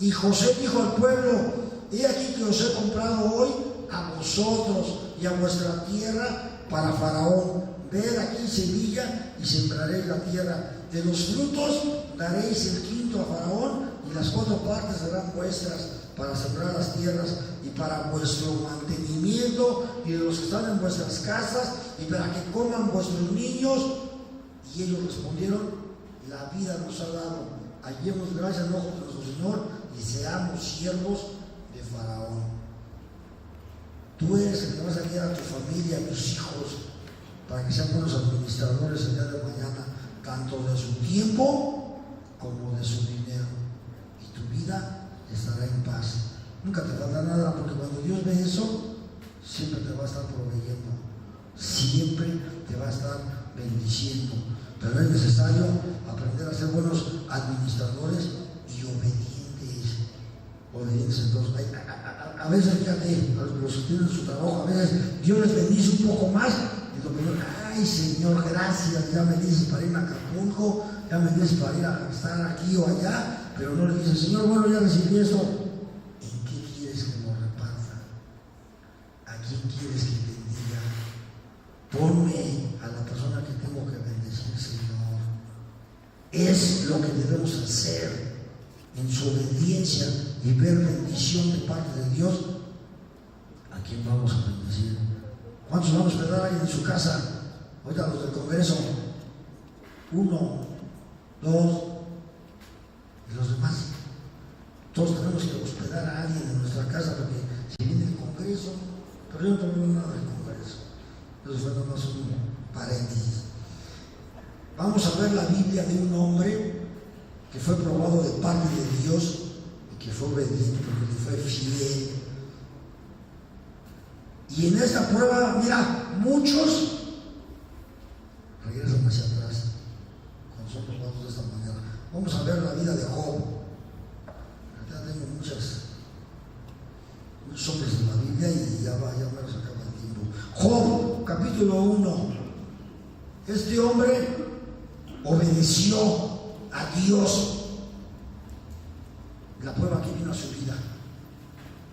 y José dijo al pueblo: he aquí que os he comprado hoy a vosotros y a vuestra tierra para Faraón. Ved aquí semilla y sembraréis la tierra. De los frutos daréis el quinto a Faraón, y las 4 partes serán vuestras para sembrar las tierras y para vuestro mantenimiento y de los que están en vuestras casas y para que coman vuestros niños. Y ellos respondieron: la vida nos ha dado, hallemos gracia en ojos de nuestro Señor y seamos siervos de Faraón. Tú eres el que vas a guiar a tu familia, a tus hijos, para que sean buenos administradores el día de mañana, tanto de su tiempo como de su dinero. Y tu vida estará en paz. Nunca te falta nada, porque cuando Dios ve eso, siempre te va a estar proveyendo, siempre te va a estar bendiciendo. Pero es necesario aprender a ser buenos administradores y obedientes. Entonces, a veces, fíjate, los que tienen su trabajo, a veces Dios les bendice un poco más y lo primero: ay, Señor, gracias, ya me dices para ir a Acapulco, ya me dices para ir a estar aquí o allá, pero no le dices: Señor, bueno, ya recibí esto. ¿En qué quieres que lo reparta? ¿A quién quieres que bendiga? Ponme a la persona que tengo que bendecir, Señor. Es lo que debemos hacer en su obediencia y ver bendición de parte de Dios. ¿A quién vamos a bendecir? ¿Cuántos vamos a hospedar alguien en su casa? Ahorita los del Congreso, 1, 2 y los demás. Todos tenemos que hospedar a alguien en nuestra casa, porque si viene el Congreso, pero yo no tengo nada del Congreso. Eso fue nomás un paréntesis. Vamos a ver la Biblia de un hombre que fue probado de parte de Dios y que fue obediente, porque le fue fiel. Y en esta prueba, mira, muchos regresan hacia atrás cuando son probados de esta manera. Vamos a ver la vida de Job. Ya tengo muchos hombres en la Biblia y ya me los acaba el tiempo. Job, capítulo 1. Este hombre obedeció a Dios. La prueba que vino a su vida,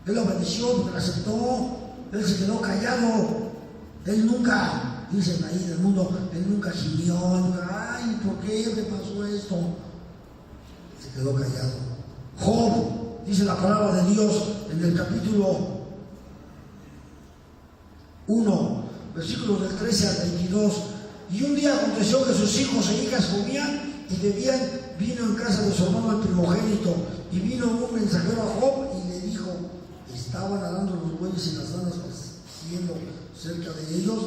él obedeció porque la aceptó. Él se quedó callado. Él nunca, dicen ahí en el mundo, él nunca gimió, nunca, ay, ¿por qué me pasó esto? Se quedó callado. Job, dice la palabra de Dios en el capítulo 1, versículos del 13 al 22. Y un día aconteció que sus hijos e hijas comían y bebían vino en casa de su hermano el primogénito, y vino un mensajero a Job y le dijo, estaban arando los bueyes y las lanas pasciendo cerca de ellos,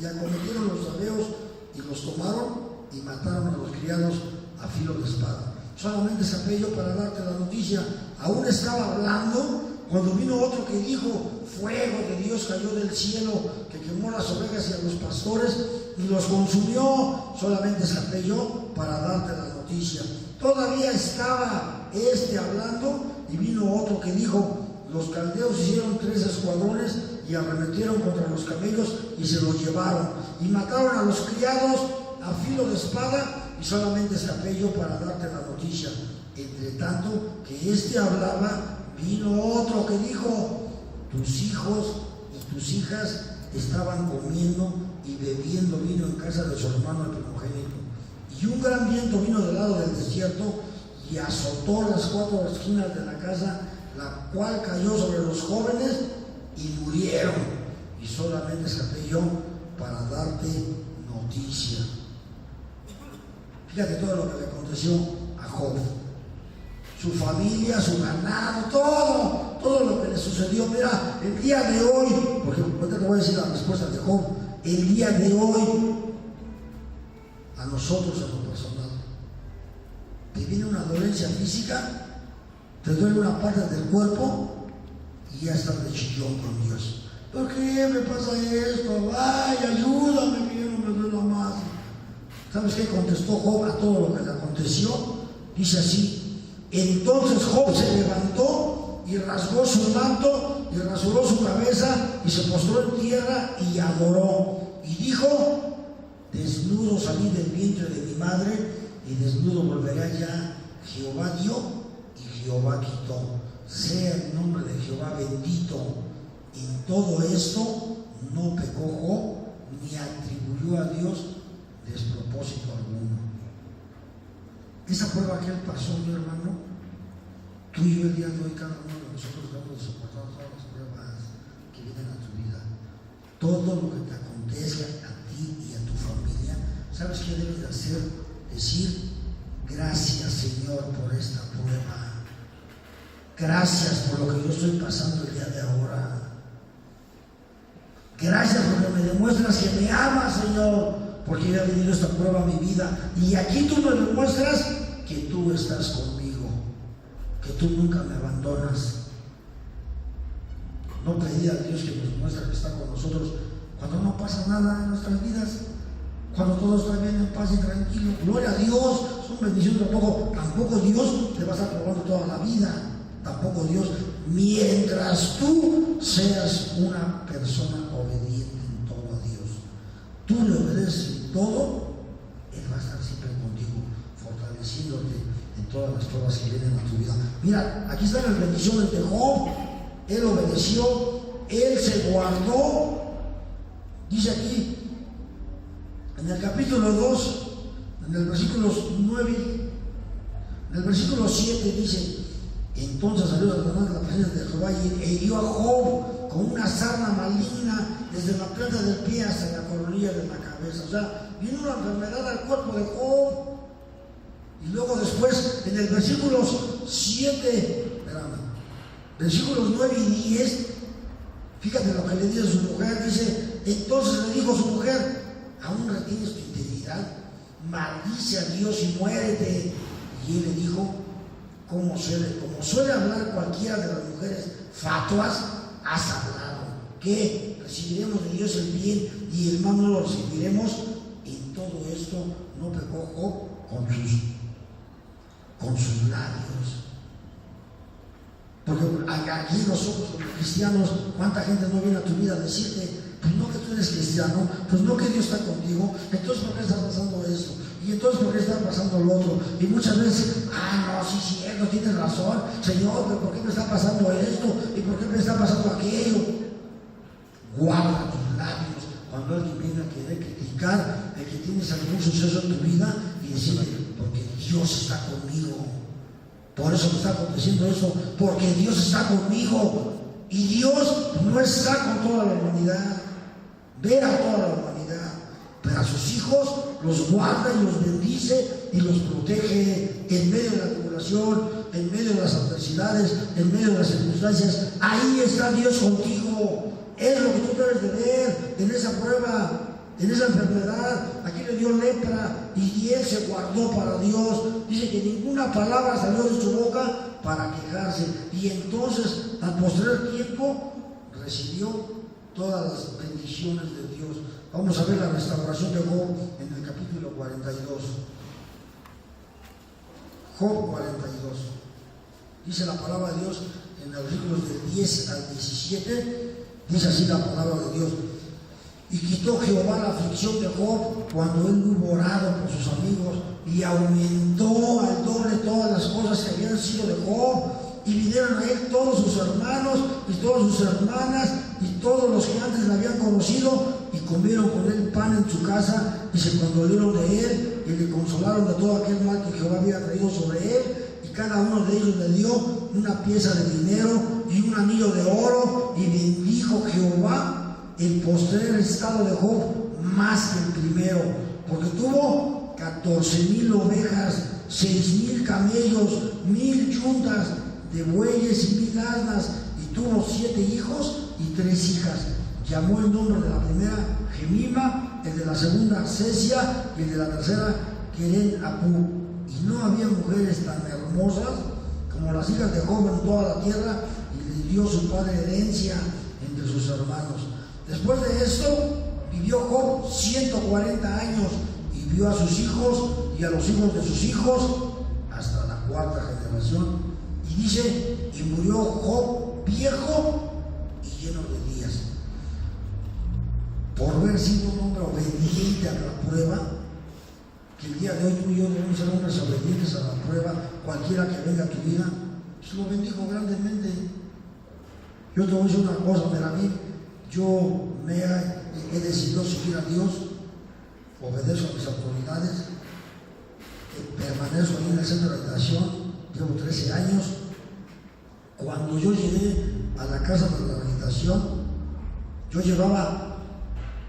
y acometieron los sabeos y los tomaron y mataron a los criados a filo de espada. Solamente escapé yo para darte la noticia. Aún estaba hablando cuando vino otro que dijo, fuego de Dios cayó del cielo, que quemó las ovejas y a los pastores y los consumió. Solamente escapé yo para darte la noticia. Todavía estaba hablando y vino otro que dijo, los caldeos hicieron 3 escuadrones y arremetieron contra los camellos y se los llevaron y mataron a los criados a filo de espada, y solamente escapé yo para darte la noticia. Entre tanto que hablaba, vino otro que dijo, tus hijos y tus hijas estaban comiendo y bebiendo vino en casa de su hermano el primogénito, y un gran viento vino del lado del desierto y azotó las 4 esquinas de la casa, la cual cayó sobre los jóvenes y murieron, y solamente escapé yo para darte noticia. Fíjate todo lo que le aconteció a Job, su familia, su ganado, todo lo que le sucedió. Mira, el día de hoy, porque ahorita te voy a decir la respuesta de Job, el día de hoy, a nosotros en lo personal, te viene una dolencia física, te duele una parte del cuerpo y ya estás de chillón con Dios. ¿Por qué me pasa esto? Ay, ayúdame, que yo no me duele más. ¿Sabes qué contestó Job a todo lo que le aconteció? Dice así, entonces Job se levantó y rasgó su manto y rasuró su cabeza y se postró en tierra y adoró. Y dijo, desnudo salí del vientre de mi madre y desnudo volveré allá. Jehová dio y Jehová quitó. Sea el nombre de Jehová bendito. En todo esto no pecó Job ni atribuyó a Dios despropósito alguno. Esa prueba que él pasó, mi hermano, tú y yo el día de hoy, cada uno de nosotros debemos de soportar todas las pruebas que vienen a tu vida. Todo lo que te acontezca a ti y a tu familia, ¿sabes qué debes de hacer? Decir, gracias Señor por esta prueba. Gracias por lo que yo estoy pasando el día de ahora. Gracias porque me demuestras que me amas, Señor, porque ya ha venido esta prueba a mi vida. Y aquí tú me demuestras que tú estás conmigo, que tú nunca me abandonas. No pedir a Dios que nos muestre que está con nosotros cuando no pasa nada en nuestras vidas, cuando todo está bien, en paz y tranquilo. Gloria a Dios, es una bendición. Tampoco Dios te va a estar probando toda la vida. Tampoco Dios, mientras tú seas una persona obediente en todo a Dios, tú le obedeces en todo, Él va a estar siempre contigo, fortaleciéndote en todas las pruebas que vienen a tu vida. Mira, aquí están las bendiciones de Job. Él obedeció, él se guardó. Dice aquí, en el capítulo 2, en el versículo 9, en el versículo 7 dice, entonces salió Satanás de la presencia de Jehová y hirió a Job con una sarna maligna desde la planta del pie hasta la coronilla de la cabeza. O sea, vino una enfermedad al cuerpo de Job. Y luego después, en el versículos 7, versículos 9 y 10, fíjate lo que le dice a su mujer. Dice, entonces le dijo a su mujer, ¿aún retienes tu integridad? Maldice a Dios y muérete. Y él le dijo, como suele hablar cualquiera de las mujeres fatuas, has hablado, que recibiremos de Dios el bien y el mal no lo recibiremos. En todo esto no pecó Job con sus labios. Porque aquí nosotros como cristianos, ¿cuánta gente no viene a tu vida a decirte, pues no que tú eres cristiano, pues no que Dios está contigo, entonces ¿por qué está pasando esto? Y entonces ¿por qué está pasando lo otro? Y muchas veces, no, sí, cierto, tienes razón, Señor, pero ¿por qué me está pasando esto? ¿Y por qué me está pasando aquello? Guarda tus labios cuando alguien viene a querer criticar el que tienes algún suceso en tu vida y decirle, porque Dios está conmigo. Por eso me está aconteciendo eso, porque Dios está conmigo. Y Dios no está con toda la humanidad. Ve a toda la humanidad, pero a sus hijos, los guarda y los bendice y los protege en medio de la tribulación, en medio de las adversidades, en medio de las circunstancias. Ahí está Dios contigo. Es lo que tú debes de ver en esa prueba, en esa enfermedad. Aquí le dio lepra y él se guardó para Dios. Dice que ninguna palabra salió de su boca para quejarse. Y entonces, al postrer tiempo, recibió todas las bendiciones de Dios. Vamos a ver la restauración de Job en el capítulo 42. Job 42. Dice la palabra de Dios en los versículos del 10 al 17. Dice así la palabra de Dios: y quitó Jehová la aflicción de Job cuando él hubo orado por sus amigos, y aumentó al doble todas las cosas que habían sido de Job, y vinieron a él todos sus hermanos y todas sus hermanas y todos los que antes le habían conocido, y comieron con él pan en su casa, y se condolieron de él y le consolaron de todo aquel mal que Jehová había traído sobre él. Y cada uno de ellos le dio una pieza de dinero y un anillo de oro, y bendijo Jehová el postrer estado de Job más que el primero, porque tuvo 14,000 ovejas, 6,000 camellos, 1,000 yuntas de bueyes y 1,000 asnas, y tuvo 7 hijos y 3 hijas. Llamó el nombre de la primera Gemima, el de la segunda Cesia, y el de la tercera Keren Apú. Y no había mujeres tan hermosas como las hijas de Job en toda la tierra, y le dio su padre herencia entre sus hermanos. Después de esto, vivió Job 140 años, y vio a sus hijos y a los hijos de sus hijos hasta la 4ª generación. Y dice, y murió Job viejo y lleno de días. Por haber sido un hombre obediente a la prueba, que el día de hoy tú y yo debemos ser hombres obedientes a la prueba, cualquiera que venga a tu vida, pues lo bendijo grandemente. Yo te voy a decir una cosa, Meraví, yo he decidido seguir a Dios, obedezco a mis autoridades, permanezco ahí en el centro de rehabilitación, llevo 13 años. Cuando yo llegué a la casa de la rehabilitación, yo llevaba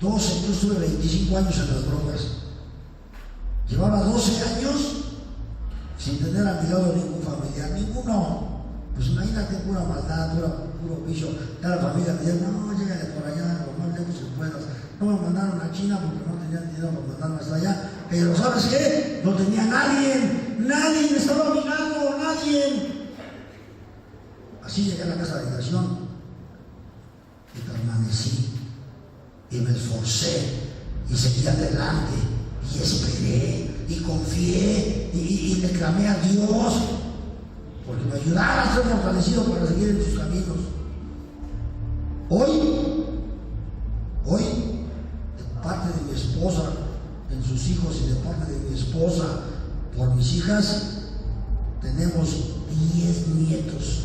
12, yo estuve 25 años en las drogas. Llevaba 12 años sin tener a mi lado ningún familiar, ninguno. Pues imagínate, pura maldad, puro vicio. Ya la familia me decía, no, llégale por allá, lo más lejos que puedas. No me mandaron a China porque no tenían dinero para mandarme hasta allá. Pero ¿sabes qué? No tenía nadie me estaba mirando, nadie. Así llegué a la casa de habitación y permanecí, y me esforcé, y seguí adelante, y esperé, y confié, y le clamé a Dios porque me ayudara a ser fortalecido para seguir en sus caminos. Hoy, de parte de mi esposa, en sus hijos, y de parte de mi esposa, por mis hijas, tenemos 10 nietos.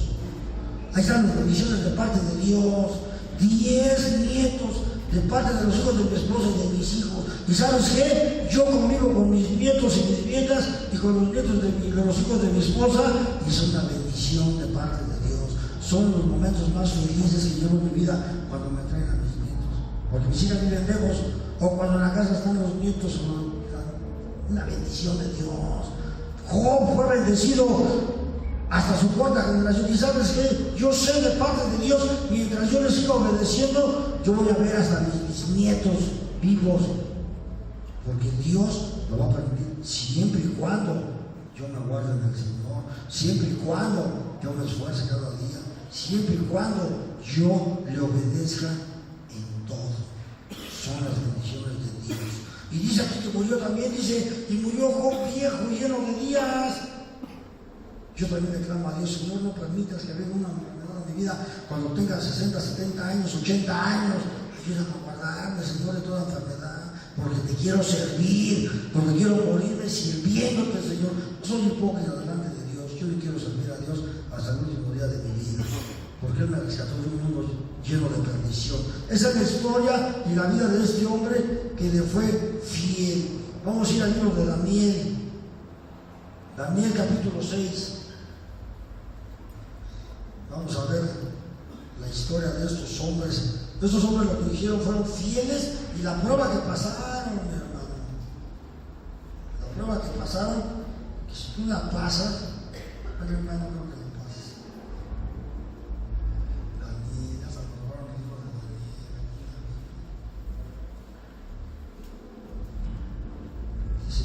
Ahí están las bendiciones de parte de Dios. 10 nietos de parte de los hijos de mi esposa y de mis hijos. ¿Y sabes qué? Yo convivo con mis nietos y mis nietas y con los nietos de los hijos de mi esposa, y es una bendición de parte de Dios. Son los momentos más felices que llevo en mi vida cuando me traen a mis nietos, porque mis hijas viven lejos, o cuando en la casa están los nietos. Una bendición de Dios. Job fue bendecido hasta su 4ª generación. Y sabes qué, yo sé de parte de Dios, mientras yo les siga obedeciendo, yo voy a ver hasta mis nietos vivos, porque Dios lo va a permitir, siempre y cuando yo me guarde en el Señor, siempre y cuando yo me esfuerce cada día, siempre y cuando yo le obedezca en todo. Son las bendiciones de Dios. Y dice aquí que murió también, dice, y murió Job viejo y lleno de días. Yo también le clamo a Dios, Señor, no permitas que venga una enfermedad en mi vida cuando tenga 60, 70 años, 80 años. Ayúdame a guardarme, Señor, de toda enfermedad, porque te quiero servir, porque quiero morirme sirviéndote, Señor. No soy hipócrita delante de Dios, yo le quiero servir a Dios hasta el último día de mi vida, porque Él me rescató de un mundo lleno de perdición. Esa es la historia y la vida de este hombre que le fue fiel. Vamos a ir al libro de Daniel. Daniel capítulo 6. Vamos a ver la historia de estos hombres. Estos hombres, lo que dijeron, fueron fieles, y la prueba que pasaron, mi hermano. pasaron, que si tú la pasas, Padre hermano, creo que la pases. Daniel, hasta nos robaron el libro de Daniel. Dice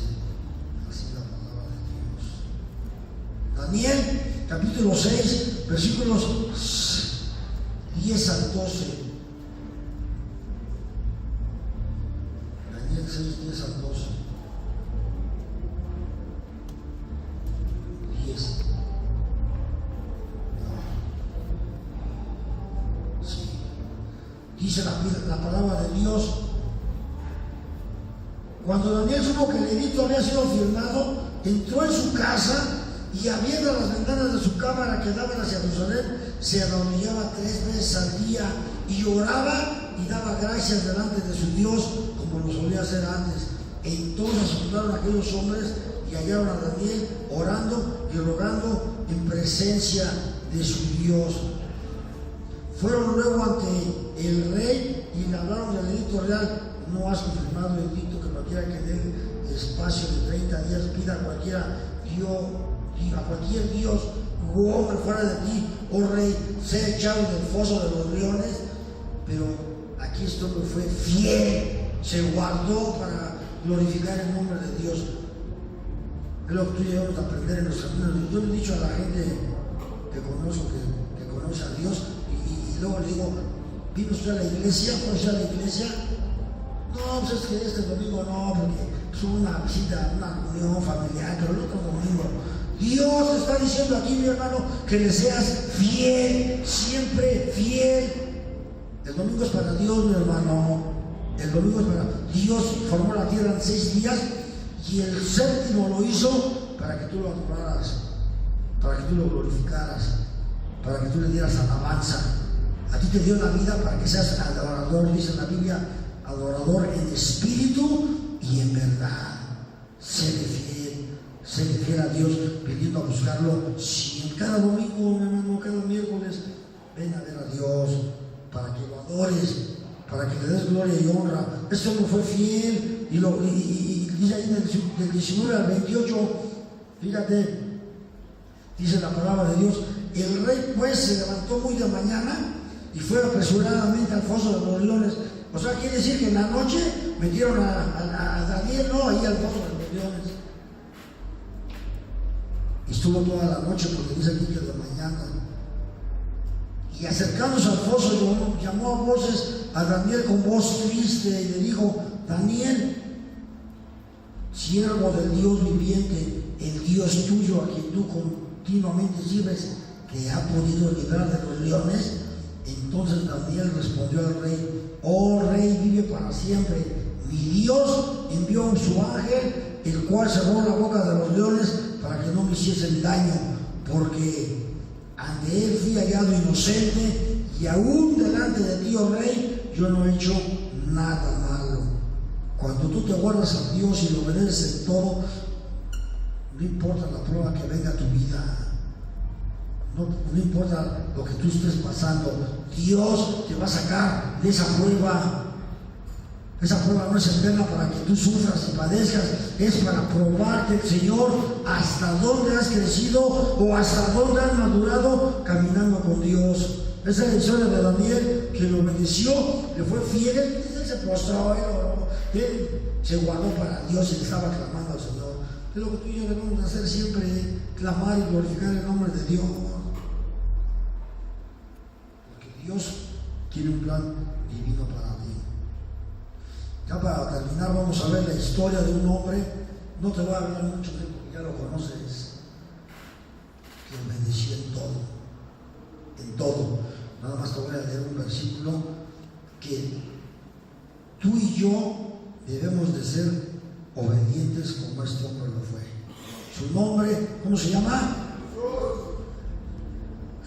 así la palabra de Dios. Daniel, capítulo 6, versículos 10 al 12. Daniel 6, 10 al 12. 10. No. Sí. Dice la palabra de Dios. Cuando Daniel supo que el edicto había sido firmado, entró en su casa y abriendo las ventanas de su cámara que daban hacia Jerusalén, se arrodillaba 3 veces al día y oraba y daba gracias delante de su Dios como lo solía hacer antes. Entonces juntaron a aquellos hombres y hallaron a Daniel orando y rogando en presencia de su Dios. Fueron luego ante el rey y le hablaron del edicto real. No has confirmado el edicto que cualquiera que dé espacio de 30 días pida a cualquier Dios u hombre fuera de ti, oh rey, sea echado del foso de los leones. Pero aquí este hombre fue fiel, se guardó para glorificar el nombre de Dios. Es lo que tú y yo debemos aprender en los caminos. Yo le he dicho a la gente que conozco, que conoce a Dios, y luego le digo, ¿vino usted a la iglesia? ¿Fue usted a la iglesia? No, pues es que este domingo no, porque es una visita, una reunión familiar, pero el otro domingo. Dios te está diciendo aquí, mi hermano, que le seas fiel, siempre fiel. El domingo es para Dios, mi hermano. El domingo es para Dios. Formó la tierra en 6 días y el 7º lo hizo para que tú lo adoraras, para que tú lo glorificaras, para que tú le dieras alabanza. A ti te dio la vida para que seas adorador, dice la Biblia, adorador en espíritu y en verdad. Séle fiel a Dios, pidiendo a buscarlo siempre. Cada domingo, mi hermano, cada miércoles, ven a ver a Dios para que lo adores, para que le des gloria y honra. Esto no fue fiel, y dice ahí del 19 al 28, fíjate, dice la palabra de Dios, el rey pues se levantó muy de mañana y fue apresuradamente al foso de los leones. O sea, quiere decir que en la noche metieron a Daniel, no, ahí al foso de los leones. Y estuvo toda la noche, porque dice aquí que de mañana. Y acercándose al foso, llamó a voces a Daniel con voz triste y le dijo, Daniel, siervo del Dios viviente, el Dios tuyo a quien tú continuamente sirves, ¿te ha podido librar de los leones? Entonces Daniel respondió al rey, oh rey, vive para siempre. Mi Dios envió su ángel, el cual cerró la boca de los leones para que no me hiciesen daño, porque ante él fui hallado inocente, y aún delante de ti, oh rey, yo no he hecho nada malo. Cuando tú te guardas a Dios y lo obedeces en todo, no importa la prueba que venga a tu vida, no importa lo que tú estés pasando, Dios te va a sacar de esa prueba. Esa prueba no es eterna para que tú sufras y padezcas, es para probarte el Señor hasta dónde has crecido o hasta dónde has madurado caminando con Dios. Esa es la historia de Daniel, que lo obedeció, le fue fiel, él se postró, él se guardó para Dios y le estaba clamando al Señor. Es lo que tú y yo debemos hacer siempre, clamar y glorificar el nombre de Dios. Porque Dios tiene un plan divino para ti. Ya para terminar vamos a ver la historia de un hombre, no te voy a hablar mucho de él porque ya lo conoces, que obedeció en todo. Nada más te voy a leer un versículo que tú y yo debemos de ser obedientes como este hombre lo fue. Su nombre, ¿cómo se llama?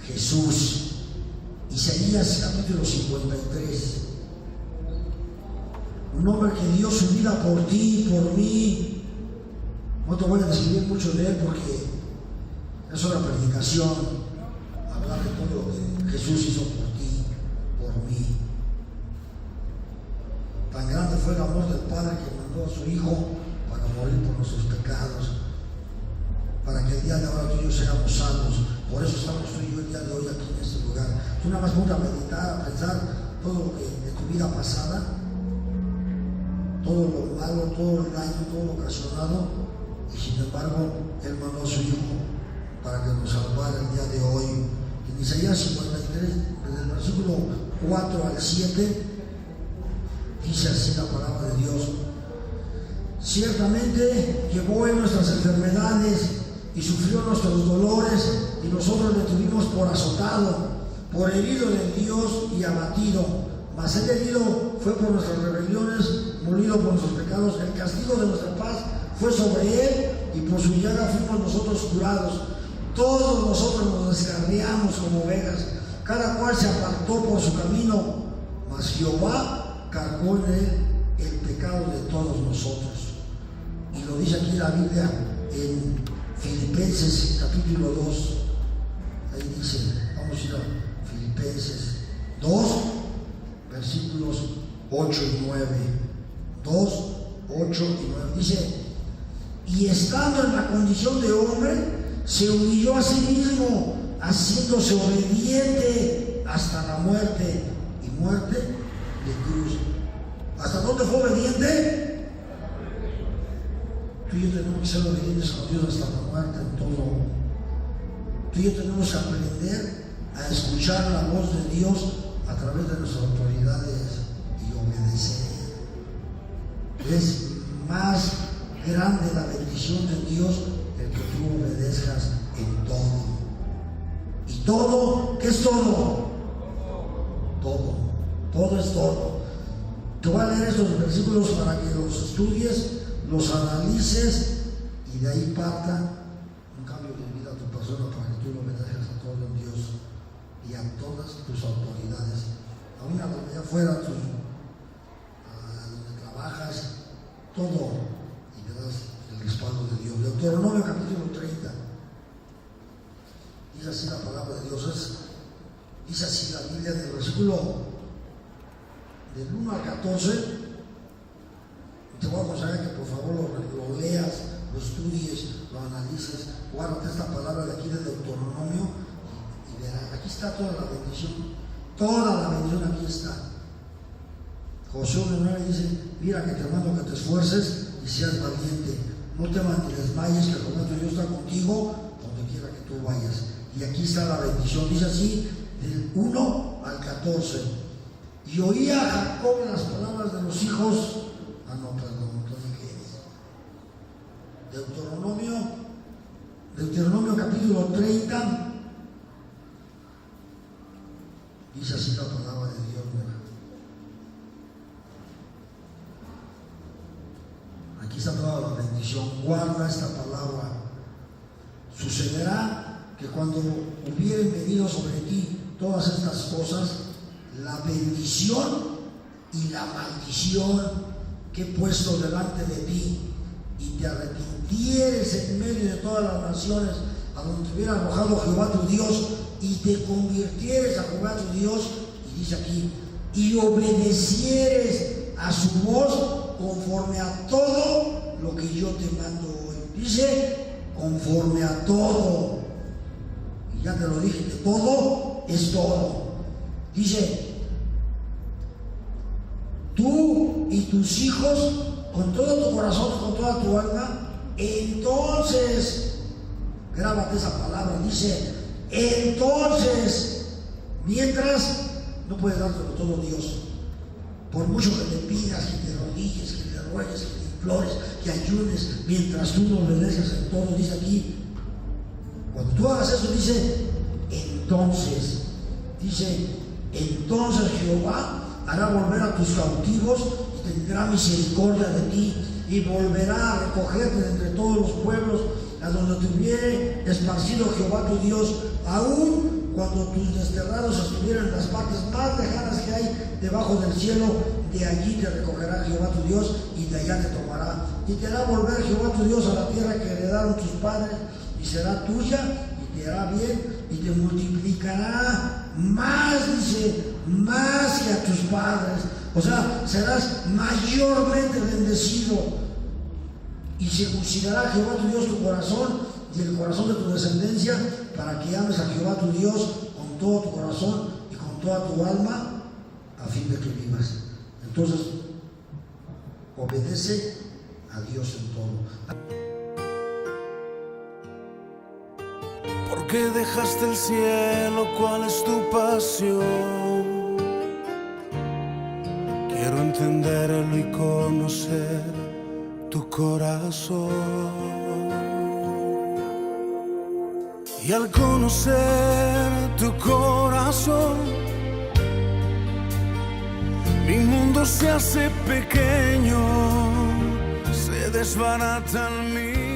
Jesús. Isaías capítulo 53. Un hombre que dio su vida por ti, por mí. No te voy a describir mucho de él porque es una predicación, hablar de todo lo que Jesús hizo por ti, por mí. Tan grande fue el amor del Padre que mandó a su Hijo para morir por nuestros pecados, para que el día de ahora tú y yo seamos salvos. Por eso estamos tú y yo el día de hoy aquí en este lugar. Tú nada más ponte a meditar, a pensar todo lo que de tu vida pasada, todo lo malo, todo el daño, todo lo ocasionado, y sin embargo Él mandó a su Hijo para que nos salvara el día de hoy. En Isaías 53, desde el versículo 4 al 7, dice así la palabra de Dios: ciertamente llevó en nuestras enfermedades y sufrió nuestros dolores, y nosotros le tuvimos por azotado, por herido de Dios y abatido. Mas el herido fue por nuestras rebeliones, molido por nuestros pecados. El castigo de nuestra paz fue sobre él, y por su llaga fuimos nosotros curados. Todos nosotros nos descarriamos como ovejas, cada cual se apartó por su camino, mas Jehová cargó en él el pecado de todos nosotros. Y lo dice aquí la Biblia en Filipenses capítulo 2. Ahí dice, vamos a ir a Filipenses 2, versículos 8 y 9. 2, 8 y 9. Dice: y estando en la condición de hombre, se humilló a sí mismo, haciéndose obediente hasta la muerte, y muerte de cruz. ¿Hasta dónde fue obediente? Tú y yo tenemos que ser obedientes a Dios hasta la muerte en todo. Tú y yo tenemos que aprender a escuchar la voz de Dios a través de nuestras autoridades y obedecer. Es más grande la bendición de Dios el que tú obedezcas en todo. ¿Y todo? ¿Qué es todo? Todo. Todo es todo. Te voy a leer estos versículos para que los estudies, los analices, y de ahí parta un cambio de vida a tu persona para que tú lo obedezcas a todo Dios y a todas tus autoridades. Aún a donde afuera, a donde trabajas, todo, y le das el respaldo de Dios. Deuteronomio capítulo 30. Dice así la palabra de Dios. Dice así la Biblia del versículo del 1 al 14. Te voy a aconsejar que por favor lo leas, lo estudies, lo analices. Guárdate esta palabra de aquí de Deuteronomio y verás. Aquí está toda la bendición. Toda la bendición aquí está. Josué 1:9 dice: mira que te mando que te esfuerces y seas valiente. No temas ni desmayes, que el Jehová tu Dios está contigo donde quiera que tú vayas. Y aquí está la bendición. Dice así del 1 al 14. Y oía Jacob las palabras de los hijos. Deuteronomio capítulo 30. Dice así la palabra de Dios. Aquí está toda la bendición. Guarda esta palabra. Sucederá que cuando hubieren venido sobre ti todas estas cosas, la bendición y la maldición que he puesto delante de ti, y te arrepintieres en medio de todas las naciones a donde te hubiera arrojado Jehová tu Dios, y te convirtieres a Jehová tu Dios, y dice aquí, y obedecieres a su voz conforme a todo lo que yo te mando hoy. Dice, conforme a todo. Y ya te lo dije, que todo es todo. Dice, tú y tus hijos, con todo tu corazón, con toda tu alma, entonces, grábate esa palabra, dice, entonces, mientras, no puedes dártelo todo Dios. Por mucho que le pidas, que te rodilles, que le ruegues, que te implores, que ayunes, mientras tú no obedezcas en todo, dice aquí, cuando tú hagas eso, dice, entonces Jehová hará volver a tus cautivos y tendrá misericordia de ti, y volverá a recogerte de entre todos los pueblos a donde te hubiere esparcido Jehová tu Dios, aún cuando tus desterrados estuvieran en las partes más lejanas que hay debajo del cielo. De allí te recogerá Jehová tu Dios, y de allá te tomará, y te hará volver Jehová tu Dios a la tierra que heredaron tus padres, y será tuya, y te hará bien, y te multiplicará más, dice, más que a tus padres. O sea, serás mayormente bendecido. Y circuncidará Jehová tu Dios tu corazón y el corazón de tu descendencia, para que ames a Jehová tu Dios con todo tu corazón y con toda tu alma, a fin de que vivas. Entonces, obedece a Dios en todo. ¿Por qué dejaste el cielo? ¿Cuál es tu pasión? Quiero entenderlo y conocer tu corazón. Y al conocer tu corazón, mi mundo se hace pequeño, se desbaratan mis